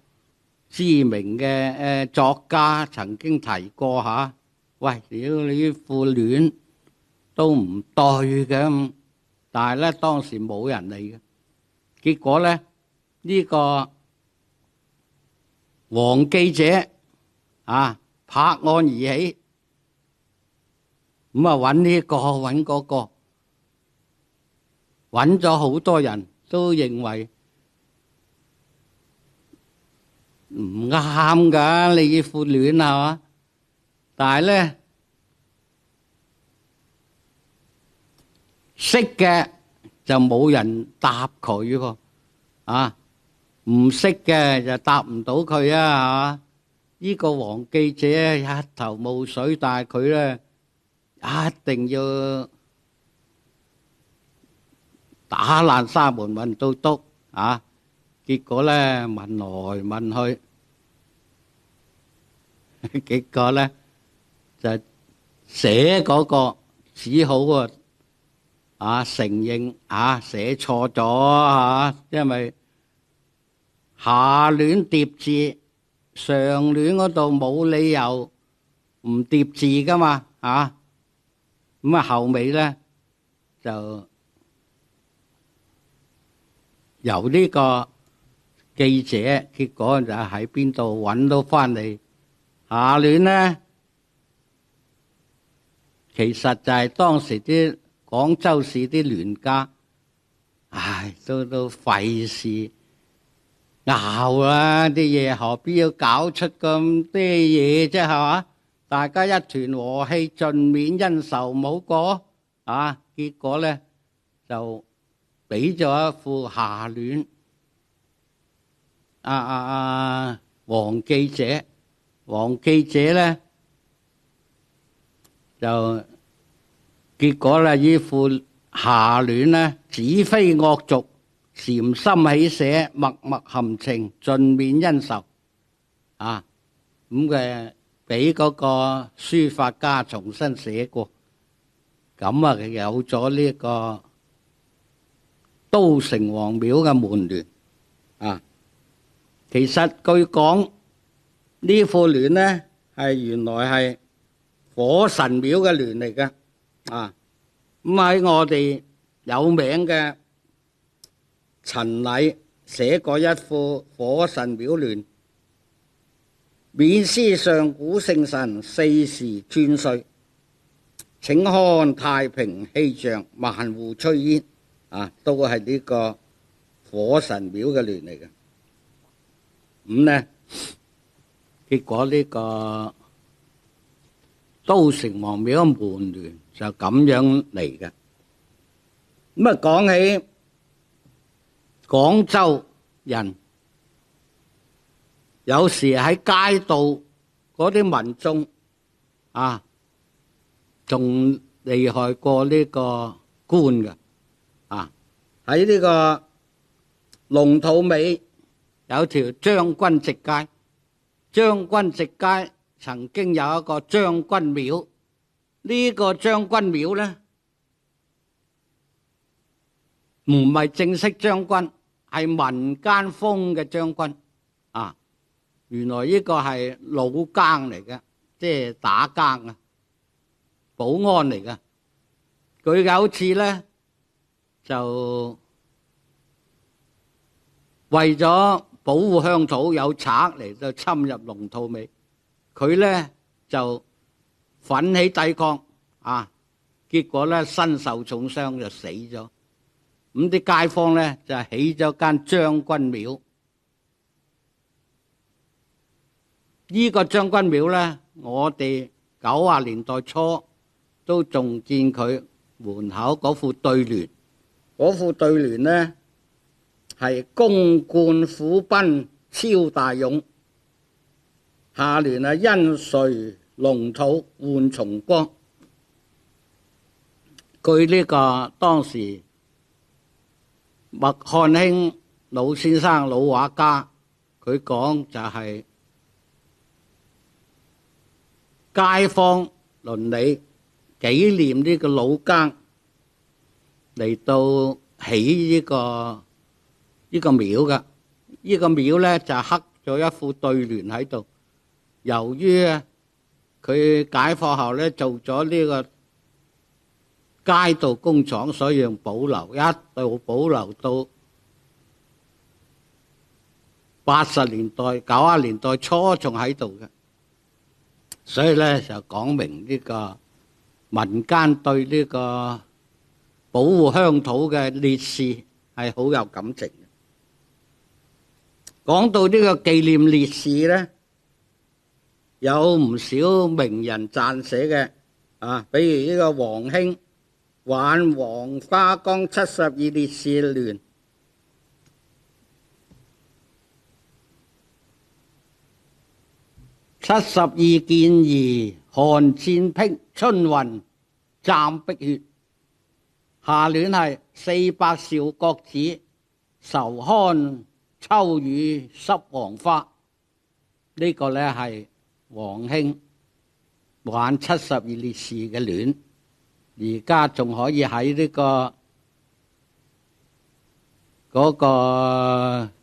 Speaker 1: 知名嘅作家曾經提過下，喂，屌你呢副聯都唔對嘅，但係咧當時冇人嚟嘅，結果咧呢個黃記者啊拍案而起，咁啊揾呢個揾嗰個，揾咗好多人都認為唔啱噶，你呢副聯係嘛？但係咧識嘅就冇人答佢喎，啊，唔識嘅就答唔到佢啊，係嘛？呢個黃記者一頭霧水，但係佢咧一定要打爛沙門問到篤啊！結果咧問來問去，結果咧就寫嗰個只好承認寫錯咗，因為下聯疊字，上聯嗰度冇理由唔疊字噶嘛咁後尾咧就由呢個記者，結果就喺邊度揾到翻嚟下聯咧？其實就係當時啲廣州市啲聯家，都費事拗啦，啲嘢何必要搞出咁啲嘢啫，係嘛？大家一團和氣，盡免恩仇，冇過結果咧就俾咗一副下聯。黃記者咧就結果咧呢副下聯咧，子非惡俗，禪心起寫，默默含情，盡免恩仇咁嘅俾嗰個書法家重新寫過，咁有咗呢個都城隍廟嘅門聯其實據講呢副聯呢係原來係火神廟嘅聯嚟嘅咁喺我哋有名嘅陳禮寫過一副火神廟聯，免思上古聖神，四時轉歲，請看太平氣象，萬戶炊煙都係呢個火神廟嘅聯嚟嘅。咁呢，結果呢個都城隍廟嘅門聯就咁樣嚟嘅。咁講起廣州人，有時喺街道嗰啲民眾仲厲害過呢個官嘅喺呢個龍肚尾有條將軍直街，將軍直街曾經有一個將軍廟，呢個將軍廟呢唔係正式將軍，係民間封嘅將軍原來呢個係老更嚟嘅，即係打更保安嚟嘅。佢有次呢就為咗保護鄉土，有賊嚟到侵入龍肚尾，佢咧就奮起抵抗啊！結果咧身受重傷就死咗。咁啲街坊咧就起咗間將軍廟。呢個將軍廟咧，我哋90年代初都仲見佢門口嗰副對聯，嗰副對聯呢係公冠虎賁超大勇，下聯係因誰龍肚換重光。據呢個當時麥漢興老先生老畫家，佢講就係街坊鄰里紀念呢個老耕嚟到起呢個廟嘅。呢個廟咧就刻咗一副對聯喺度。由於佢解放後咧做咗呢個街道工廠，所以用保留，一路保留到80年代、90年代初仲喺度嘅。所以咧就講明呢個民間對呢個保護鄉土嘅烈士係好有感情嘅。講到呢個紀念烈士咧，有唔少名人撰寫嘅啊，比如呢個黃興挽黃花崗72烈士聯，72健兒寒戰披春雲暫碧血，下聯係400韶國子愁看秋雨濕黃花。呢個呢係黃興挽72烈士嘅聯，而家仲可以喺呢個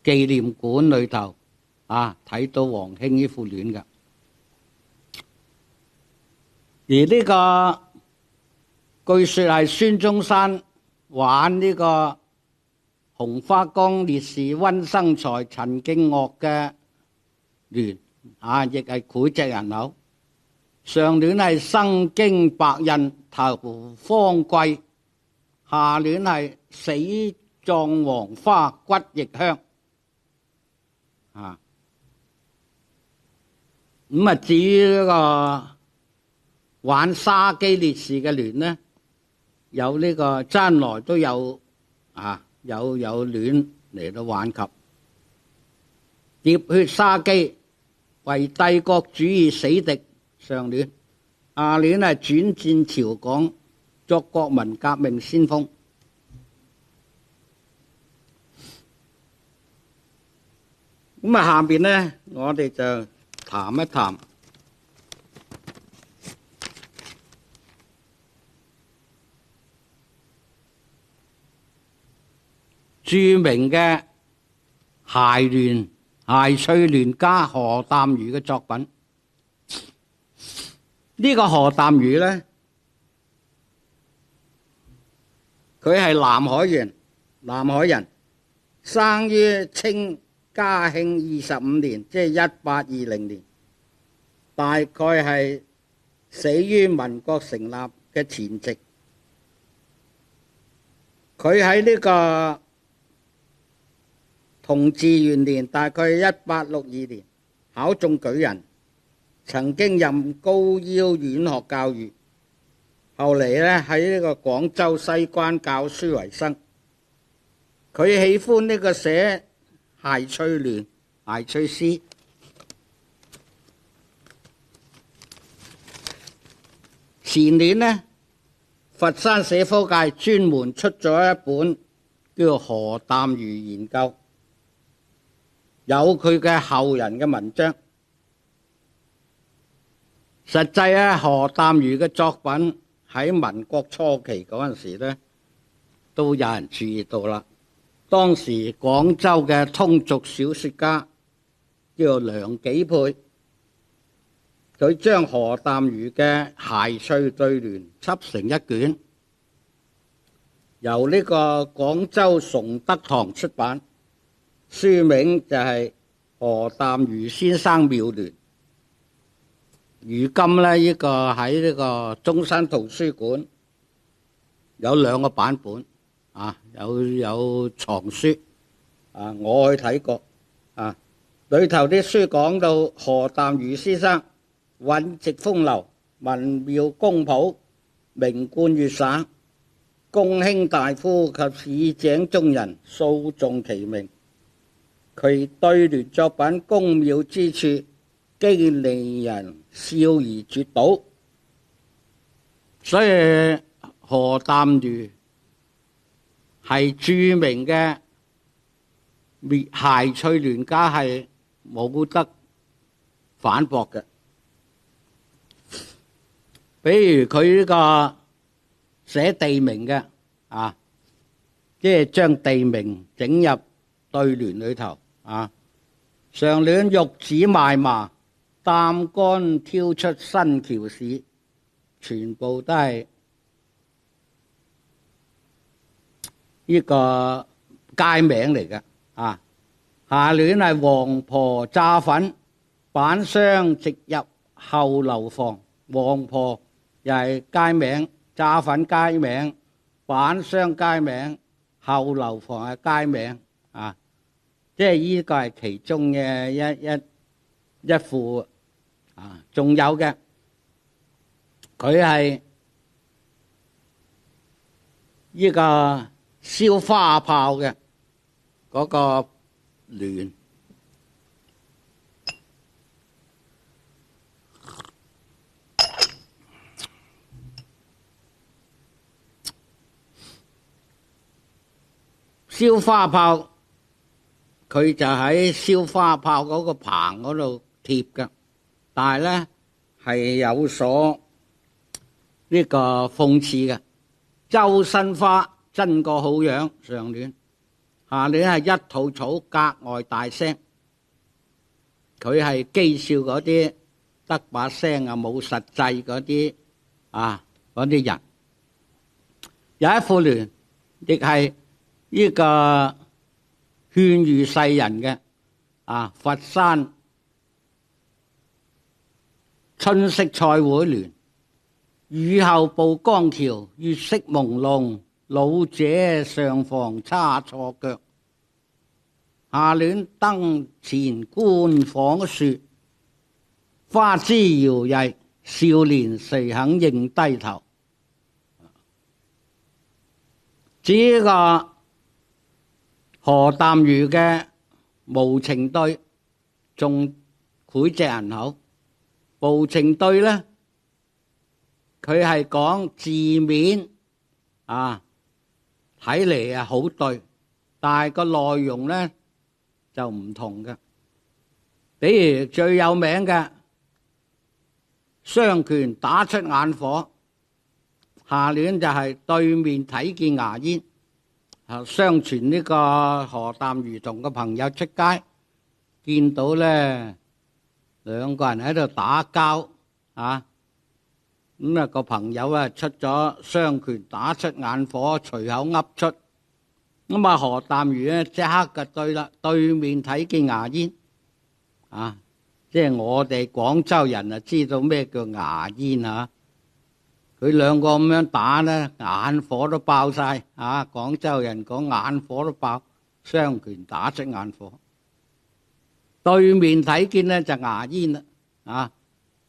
Speaker 1: 紀念館裏頭啊睇到黃興呢副聯㗎。而呢個據說係孫中山挽呢個紅花崗烈士溫生財陳敬岳嘅聯啊，亦係膾炙人口。上聯係生經白印頭方貴，下聯係死狀黃花骨亦香啊。咁啊，至於呢個挽沙基烈士嘅聯呢，有呢個周恩來都有啊，有聯嚟到挽及。喋血沙基為帝國主義死敵，上聯，下聯係轉戰朝港作國民革命先鋒。咁啊，下邊呢我哋就談一談著名嘅諧趣聯家何淡如嘅作品。呢個何淡如呢，佢係南海人，生於清嘉慶25年，即係1820年，大概係死於民國成立嘅前夕。佢喺呢個同治元年，大概1862年考中舉人，曾經任高要院學教諭，後嚟呢喺呢個廣州西關教書為生。佢喜歡呢個寫諧趣聯、諧趣詩。前年呢，佛山社科界專門出咗一本叫做《何淡如研究》，有佢嘅後人嘅文章。實際咧，何淡如嘅作品喺民國初期嗰陣時咧，都有人注意到啦。當時廣州嘅通俗小說家叫做梁紀佩，佢將何淡如嘅諧趣對聯輯成一卷，由呢個廣州崇德堂出版。書名就係何淡如先生妙聯。如今呢，呢個喺呢個中山圖書館有兩個版本啊，有藏書啊，我去睇過啊，裏頭啲書講到何淡如先生韻直風流，文妙公譜，名冠粵省，公卿大夫及市井中人素重其名。其對聯作品工妙之處，經令人笑而絕睹。所以何淡如係著名嘅諧趣聯家，係冇得反駁嘅。比如佢呢個寫地名嘅啊，即係將地名整入對聯裏頭啊。上聯玉指賣麻，擔竿挑出新橋市，全部都係呢個街名嚟嘅啊。下聯係黃婆炸粉，板箱直入後樓房。黃婆又係街名，炸粉街名，板箱街名，後樓房係街名啊。即係呢個係其中嘅一副啊。仲有嘅，佢係呢個燒花炮嘅嗰個聯。燒花炮佢就喺燒花炮嗰個棚嗰度貼㗎，但係咧係有所呢個諷刺嘅。周身花真個好樣，上聯，下聯係一吐草格外大聲。佢係譏笑嗰啲得把聲啊冇實際嗰啲啊嗰啲人。有一副聯亦係呢個勸喻世人嘅啊，佛山春色賽會聯。雨後步江橋，月色朦朧，老者上房叉錯腳。下聯燈前觀訪說，花枝搖曳，少年誰肯認低頭。至於個何淡如嘅無情對，仲膾炙人口。無情對呢，佢係講字面啊，睇嚟啊好對，但係個內容呢就唔同嘅。比如最有名嘅雙拳打出眼火，下聯就係對面睇見牙煙。相傳呢個何淡如同個朋友出街，見到呢兩個人喺度打交啊，咁啊個朋友啊出咗雙拳打出眼火，隨口噏出，咁啊何淡如呢即刻就對啦，對面睇見牙煙啊，即係我哋廣州人啊知道咩叫牙煙啊。佢兩個咁樣打呢，眼火都爆晒啊！廣州人講眼火都爆，雙拳打出眼火。對面睇見呢就牙煙啦，啊！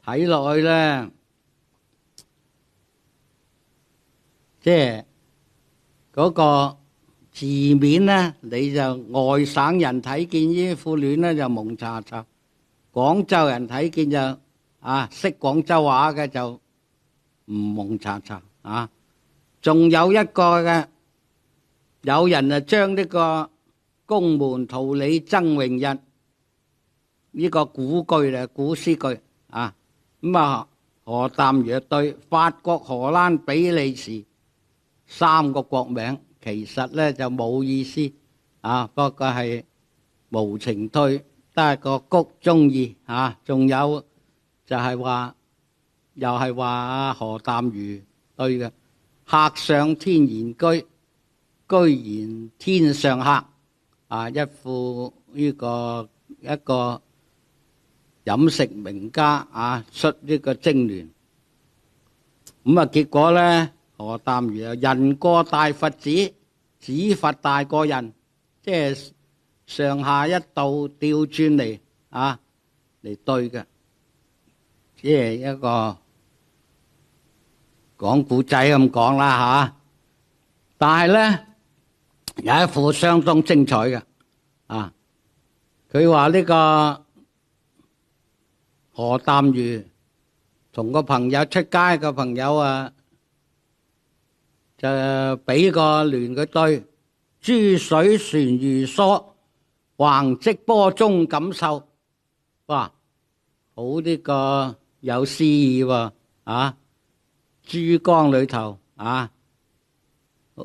Speaker 1: 睇落去呢，即係嗰個字面呢，你就外省人睇見呢副聯呢就蒙查查，廣州人睇見就啊識廣州話嘅就唔蒙查查啊！仲有一個嘅，有人啊將呢個宮門桃李爭榮日呢個古句咧，古詩句啊，咁啊何淡如對法國、荷蘭、比利時三個國名，其實咧就冇意思啊，不過係無情對，都係個谷中意啊。仲有就係話。又係話何淡如對嘅，客上天然居，居然天上客，一副呢個一個飲食名家出呢個征聯，咁結果咧，何淡如人過大佛子，子佛大過人，即係上下一道調轉嚟嚟對嘅，即係一個講古仔咁講啦吓。但係咧有一副相當精彩嘅佢話呢個何淡如同個朋友出街，個朋友就俾個聯佢對，珠水船如梭，橫跡波中感受。哇，好呢個有詩意喎珠江裏頭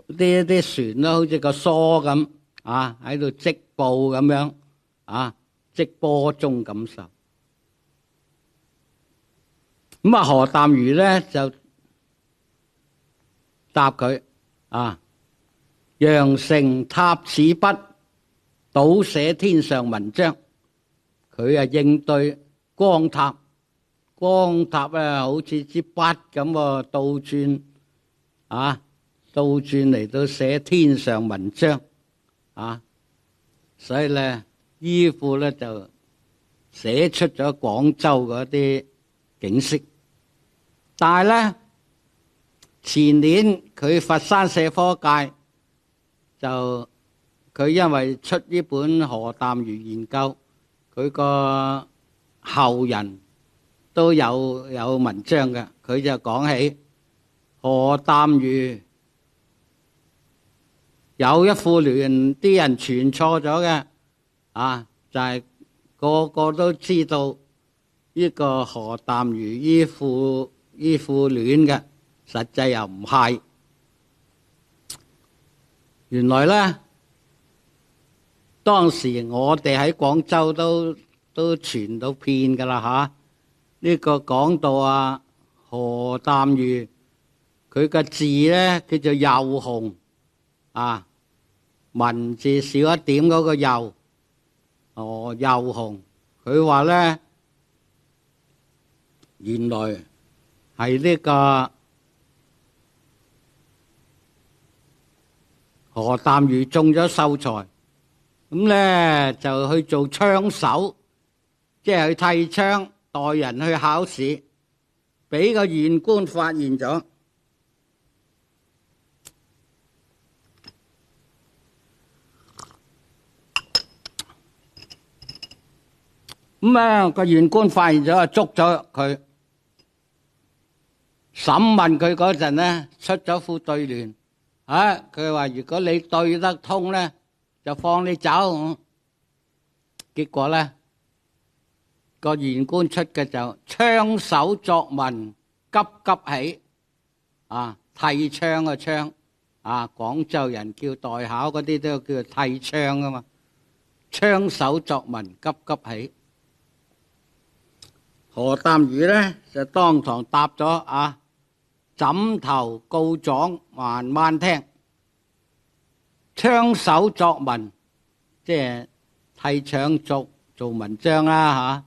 Speaker 1: 啲船都好似個梭咁喺度織布咁樣即波中感受。咁何淡如咧就答佢羊城塔似筆，倒寫天上文章。佢應對光塔，光塔好似支筆咁倒轉倒轉嚟到寫天上文章所以咧依副咧就寫出咗廣州嗰啲景色。但係咧前年佢佛山社科界就佢因為出呢本何淡如研究，佢個後人都有文章嘅，佢就講起何淡如有一副聯，啲人傳錯咗嘅就係個個都知道呢個何淡如依副聯嘅，實際又唔係。原來咧當時我哋喺廣州都傳到遍噶啦呢個講到何淡如佢個字咧叫做右鴻文字少一點嗰個右右鴻。佢話咧原來係呢個何淡如中咗秀才，咁咧就去做槍手，即係去替槍代人去考試，俾個縣官發現咗。咁個縣官發現咗，捉咗佢，審問佢嗰陣咧，出咗副對聯。佢話如果你對得通咧，就放你走。結果咧個縣官出嘅就槍手作文急急起，替槍嘅槍，廣州人叫代考嗰啲都叫替槍啊嘛。槍手作文急急起，何淡如咧就當堂答咗枕頭告狀慢慢聽。槍手作文即係替槍做文章啦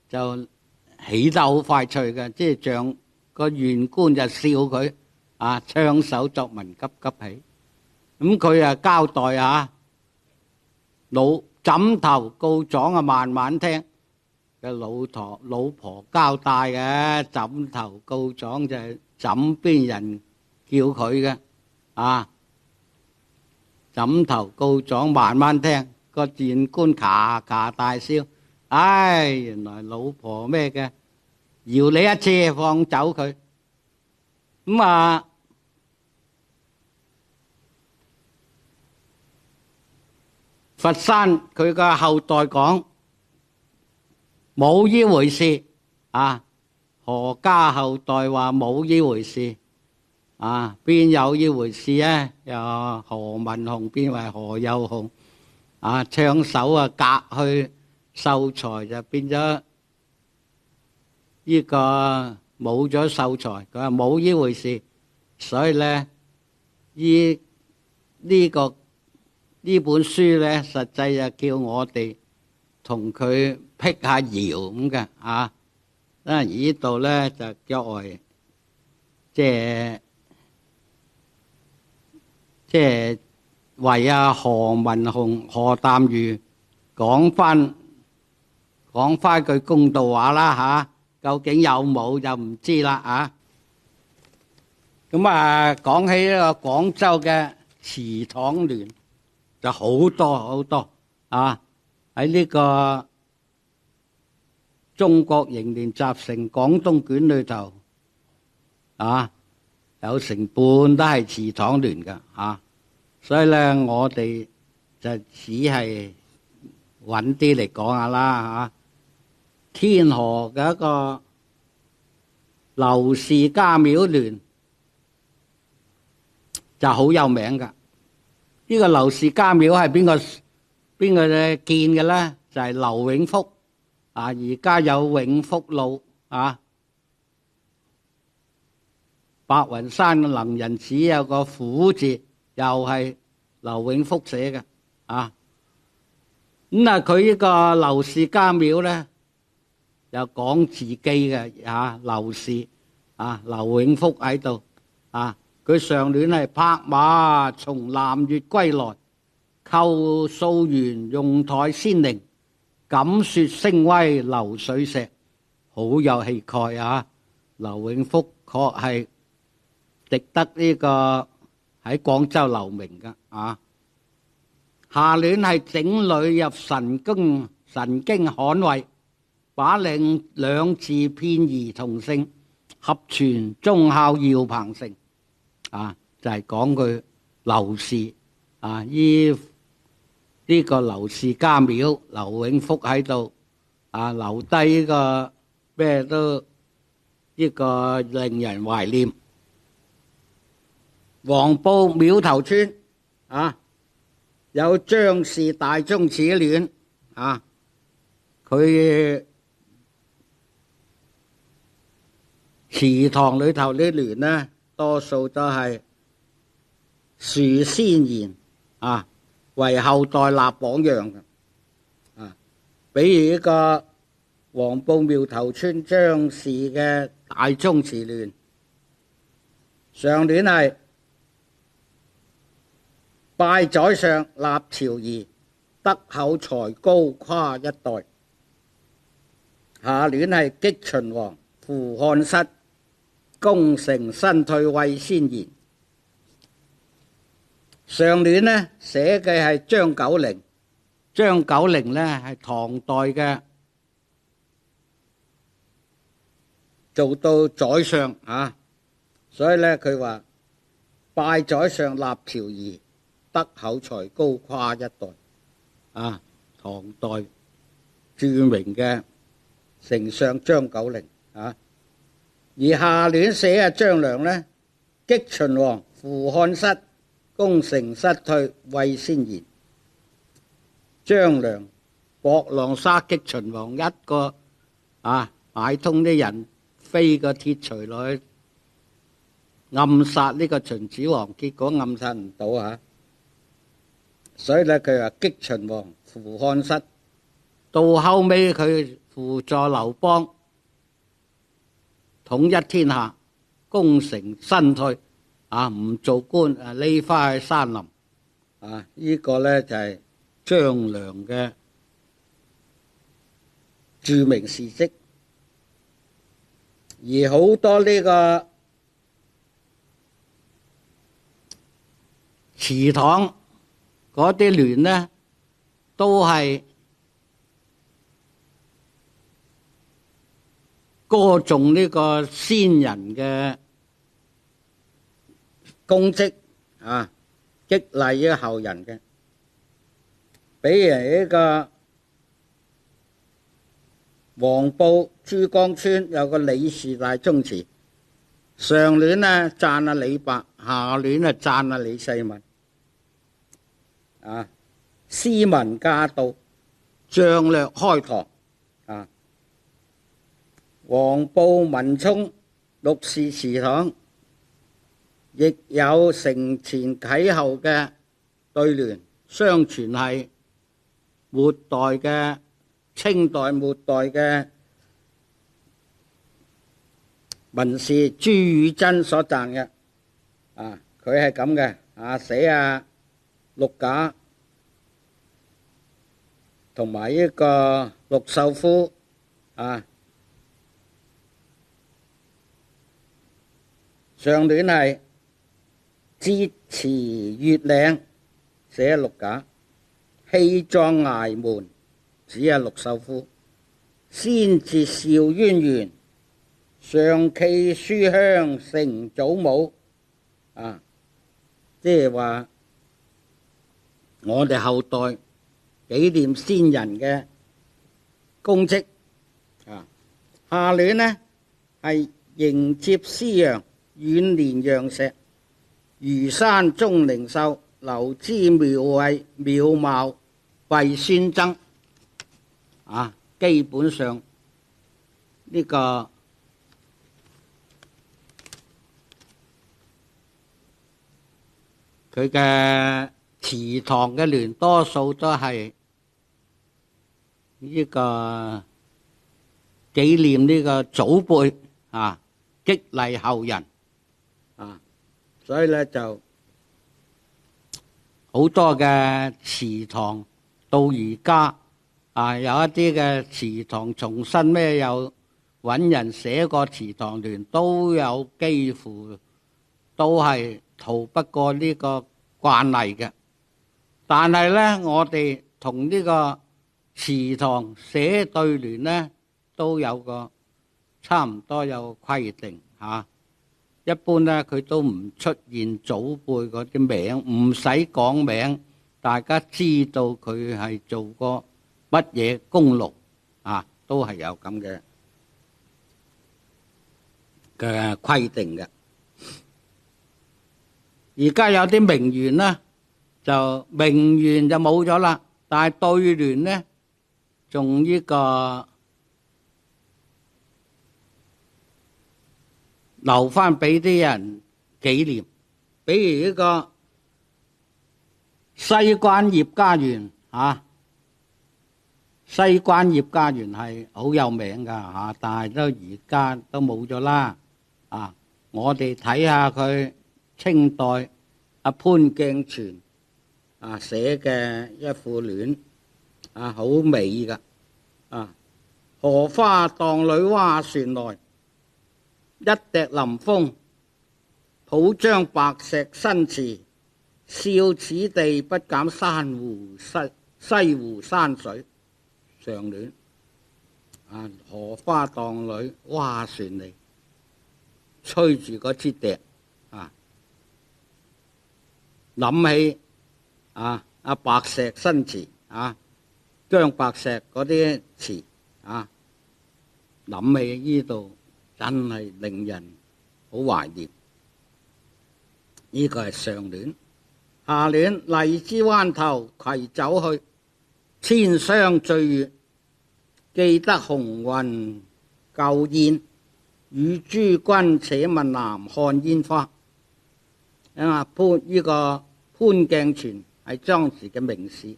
Speaker 1: 就起得好快脆嘅，即係像個縣官就笑佢槍手作文急急起。咁佢交代枕頭告狀慢慢聽嘅老婆交代嘅，枕頭告狀就係枕邊人叫佢嘅枕頭告狀慢慢聽，個縣官咔咔大笑。原來老婆咩嘅，搖你一次放走佢。咁佛山佢個後代講冇呢回事何家後代話冇呢回事邊有呢回事又何文鴻變為何右鴻槍手隔去秀才就變咗呢個冇咗秀才。佢話冇呢回事，所以咧呢個呢本書咧，實際就叫我哋同佢辟下謠咁嘅啊。而呢度咧就作為即係為阿何文雄、何淡如講翻句公道話啦嚇。究竟有冇就唔知啦啊。咁講起呢個廣州嘅祠堂聯就好多好多啊。喺呢個中國楹聯集成廣東卷裏頭啊，有成半都係祠堂聯嘅啊。所以咧，我哋就只係揾啲嚟講下啦嚇。天河嘅一個劉氏家廟聯就好有名噶。呢個劉氏家廟係邊個建嘅咧？就係劉永福啊。而家有永福路啊，白雲山能仁寺有個虎字，又係劉永福寫嘅啊。咁佢呢個劉氏家廟咧，又講自己嘅啊，劉氏啊，劉永福喺度啊。佢上聯係拍馬從南越歸來，構素園用台仙靈，錦雪聲威流水石，好有氣概啊。劉永福確係值得呢個喺廣州留名㗎啊。下聯係整履入神經捍衛，把兩字片兒同聲，合傳忠孝耀鵬城啊。就係講佢劉氏啊，呢個劉氏家廟，劉永福喺度啊，留低呢個咩都呢個令人懷念。黃埔廟頭村啊，有張氏大宗祠聯啊，佢祠堂裏頭啲聯呢，多數都係樹先言啊，為後代立榜樣嘅啊。比如呢個黃埔廟頭村張氏嘅大宗祠聯，上聯係拜宰相立朝儀，德厚才高跨一代。下聯係擊秦王扶漢室，功成身退為先賢。上聯呢寫嘅係張九齡，張九齡呢係唐代嘅，做到宰相啊。所以呢佢話拜宰相立朝儀，德厚才高跨一代啊。唐代著名嘅丞相張九齡啊。而下聯寫張良呢，擊秦王扶漢室，功成身退為先賢。張良博浪沙擊秦王，一個啊買通啲人飛個鐵錘落去暗殺呢個秦始皇，結果暗殺唔到啊。所以咧佢話擊秦王扶漢室，到後尾佢輔助劉邦統一天下，功成身退啊，唔做官啊，匿翻去山林啊。呢個咧就係張良嘅著名事蹟。而好多呢個祠堂嗰啲聯呢，都係歌頌呢個先人嘅功績啊，激勵於後人嘅。比如呢個黃埔珠江村有個李氏大宗祠，上聯呢讚阿李白，下聯呢讚阿李世民啊。斯文駕到，將略開堂啊。黃埔文涌陸氏祠堂亦有承前啟後嘅對聯相傳係末代嘅清代末代嘅文士朱汝珍所撰嘅。佢係咁嘅，寫陸賈同埋呢個陸秀夫上聯係節辭越嶺，寫陸賈；氣壯崖門，指陸秀夫；先節韶淵源，上冀書香承祖母。即係話我哋後代紀念先人嘅功績。下聯呢係迎接師陽，遠連陽石，餘山中靈秀，留之妙貌為孫曾。基本上呢個佢嘅祠堂嘅聯多數都係呢個紀念呢個祖輩，激勵後人，所以咧就好多嘅祠堂到而家有一啲嘅祠堂重新又揾人寫個祠堂聯，都有幾乎都係逃不過呢個慣例嘅。但係呢，我哋同呢個祠堂寫對聯呢，都有個差唔多有規定。一般呢，佢都唔出現祖輩嗰啲名，唔使講名，大家知道佢係做過乜嘢功勞，都係有咁嘅規定嘅。而家有啲名園呢，就名園就冇咗啦，但係對聯呢，仲呢個留翻俾啲人紀念。比如呢個西關葉家園，西關葉家園係好有名噶，但係都而家都冇咗啦。我哋睇下佢清代潘鏡泉寫嘅一副聯，好美噶。荷花蕩裏蛙船來，一笛臨風浦將白石新詞，笑此地不減西湖山水。上聯荷花蕩裏蛙船嚟，吹住嗰支笛，諗起白石新詞，姜白石嗰啲詞，諗起呢度真係令人好懷念。呢個係上聯。下聯荔枝灣頭攜酒去，千觴醉月，記得紅雲舊燕，與諸君且問南漢煙花。呢個潘鏡泉係當時嘅名士，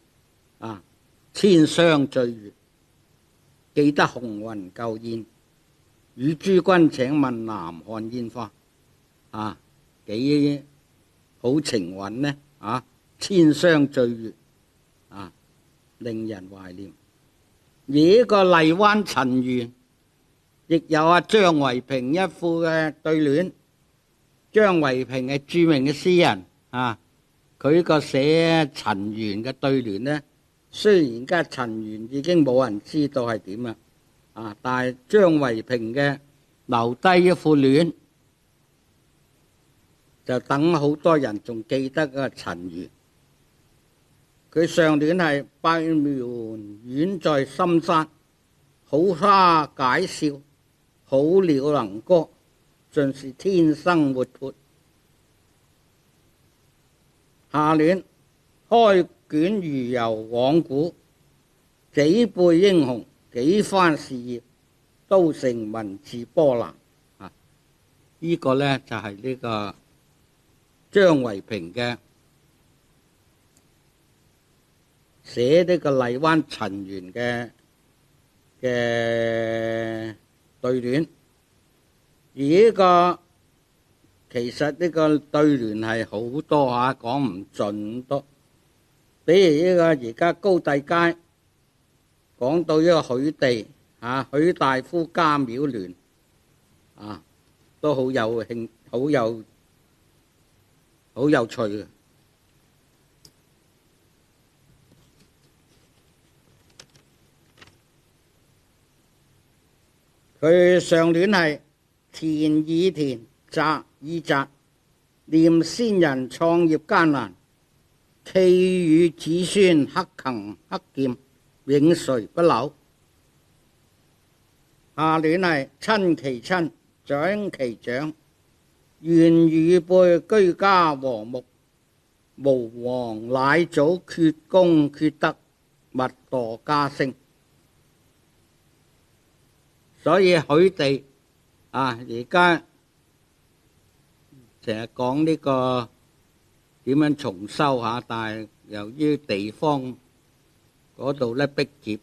Speaker 1: 千觴醉月，記得紅雲舊燕，與諸君請問南漢煙花。幾好情韻呢？千觴醉月，令人懷念。而呢個荔灣陳園，亦有張維平一副嘅對聯。張維平係著名嘅詩人，佢個寫陳園嘅對聯呢，雖然而家陳園已經冇人知道係點啦，但係張維平嘅留低一副聯，就等好多人仲記得嗰個陳園。佢上聯係百門遠在深山，好花解笑，好鳥能歌，盡是天生活潑。下聯開卷如遊往古，幾輩英雄幾番事業，都成文字波瀾。呢個呢，就係呢個張維平嘅寫呢個荔灣陳園嘅對聯。而呢個其實呢個對聯係好多下，講唔盡多。比如呢個而家高第街講到呢個許地許大夫家廟聯都好有興，好有趣嘅。佢上聯係田以田，宅以宅，念先人創業艱難，冀與子孫克勤克儉，永垂不朽。下聯係親其親，長其長，願與輩居家和睦，無王乃祖缺功缺德，勿墮家聲。所以許地而家成日講呢個點樣重修但係由於地方嗰度咧逼劫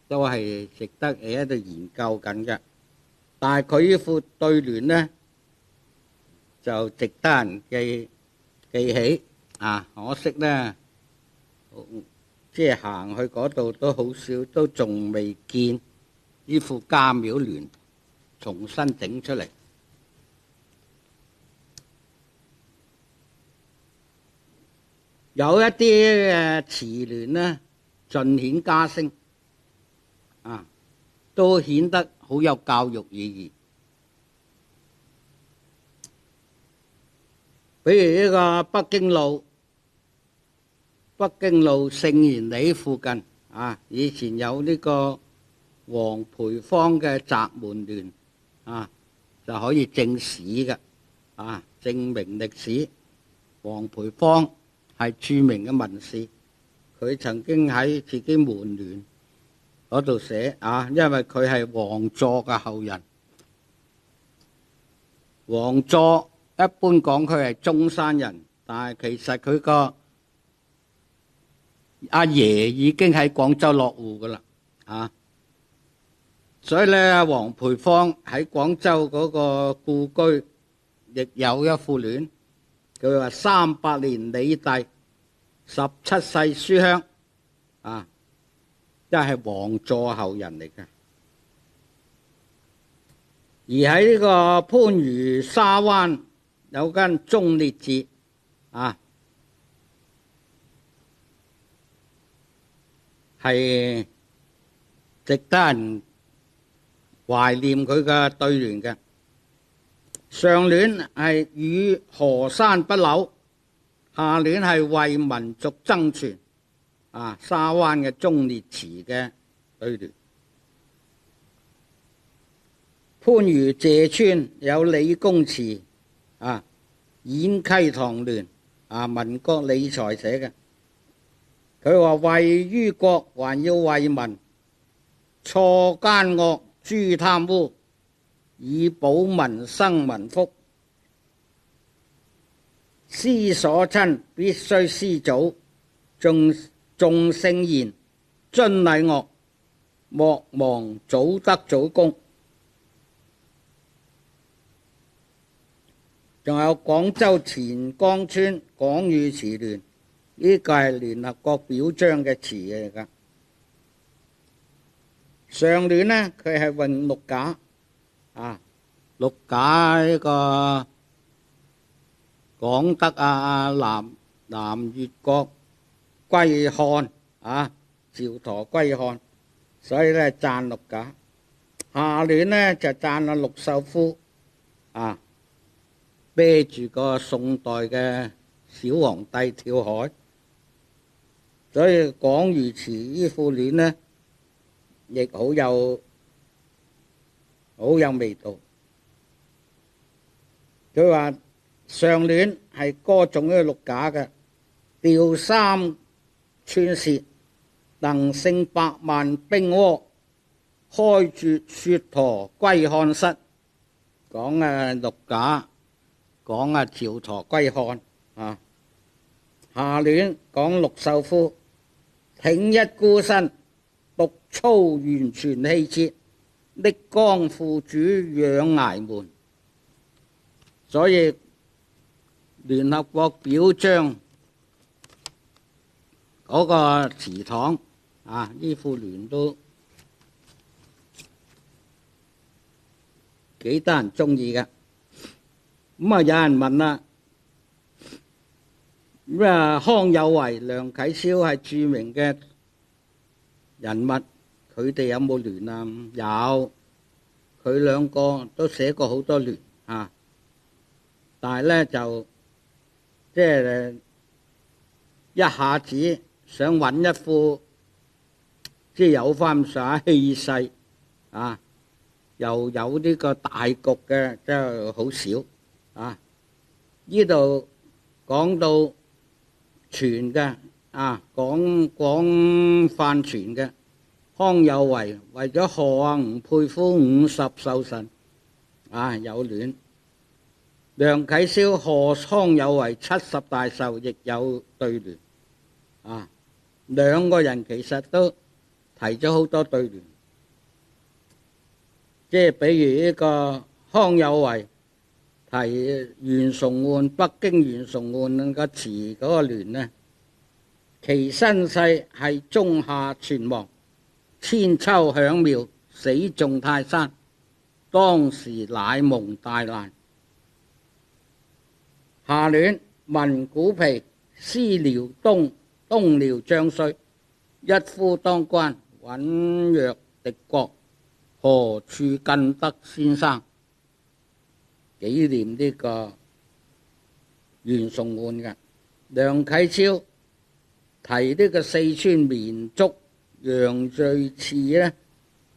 Speaker 1: 都係值得你喺度研究緊嘅。但係佢呢副對聯呢，就值得人記起可惜呢，即係行去嗰度都好少，都仲未見呢副家廟聯重新整出嚟。有一啲嘅詞聯呢，盡顯家聲都顯得好有教育意義。比如呢個北京路聖賢里附近以前有呢個黃培芳嘅宅門聯就可以正史嘅證明歷史。黃培芳係著名嘅文士，佢曾經喺自己門聯嗰度寫因為佢係王佐嘅後人。王佐一般講佢係中山人，但係其實佢個阿爺已經喺廣州落戶噶啦所以咧，黃培芳喺廣州嗰個故居亦有一副聯，佢話300年李弟17世書香即係王佐後人嚟嘅。而喺呢個番禺沙灣有間忠烈祠係值得人懷念佢嘅對聯嘅。上聯係與河山不朽，下聯係為民族爭存沙灣嘅忠烈祠嘅對聯。番禺謝村有李公祠演溪塘聯民國李才寫嘅。佢話為於國還要為民，錯奸惡誅貪污，以保民生民福。師所親必須師祖，重聖賢，遵禮樂，莫忘祖德祖功。仲有廣州錢江村廣語詞聯，呢個係聯合國表彰嘅詞嚟㗎。上聯呢，佢係詠陸賈陸賈呢個廣德南越國歸漢趙佗歸漢，所以呢讚陸賈。下聯呢就讚陸秀夫孭住個宋代嘅小皇帝跳海。所以廣語詞呢副聯呢，亦好有味道。佢話上聯係歌頌呢個陸賈嘅，調三寸舌，能勝百萬兵戈，開絕薛陀歸漢室。講陸賈，講趙佗歸漢下聯講陸秀夫，挺一孤身，獨操完全氣節，溺江負主仰崖門。所以聯合國表彰嗰個祠堂啊，呢副聯都幾得人中意嘅。咁啊，有人問啦，咁啊，康有為、梁啟超係著名嘅人物，佢哋有冇聯啊？有，佢兩個都寫過好多聯啊。但係咧就即係一下子想揾一副即係有翻咁上下氣勢啊，又有呢個大局嘅，真係好少啊！呢度講到傳嘅啊，廣泛傳嘅，康有為為咗賀啊吳佩孚50壽辰啊有聯，梁啟超賀康有為70大壽亦有對聯啊，兩個人其實都提咗好多對聯，即係比如呢個康有為提袁崇煥北京袁崇煥個詞嗰個聯呢，其身世係中夏存亡，千秋響廟死眾泰山，當時乃蒙大難。下聯聞鼓皮，思遼東遼將帥，一夫當關，穩若敵國，何處更得先生？紀念呢個袁崇煥嘅。梁啟超提呢個四川綿竹楊銳祠呢，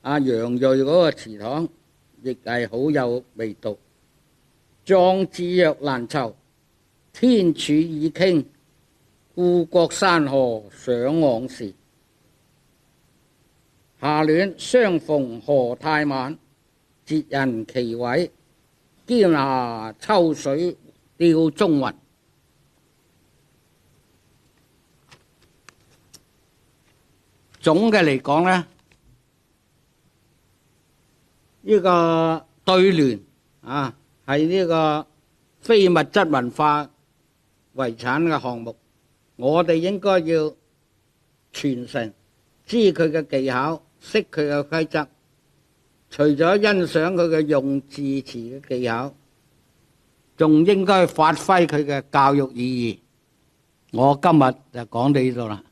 Speaker 1: 楊銳嗰個祠堂亦係好有味道。壯志若難酬，天柱已傾，故國山河想往時。下聯相逢何太晚，哲人奇偉，兼拿秋水釣中雲。總嘅嚟講呢，呢個對聯啊係呢個非物質文化遺產嘅項目，我哋應該要傳承，知佢嘅技巧，識佢嘅規則。除咗欣賞佢嘅用字詞嘅技巧，仲應該發揮佢嘅教育意義。我今日就講到呢度啦。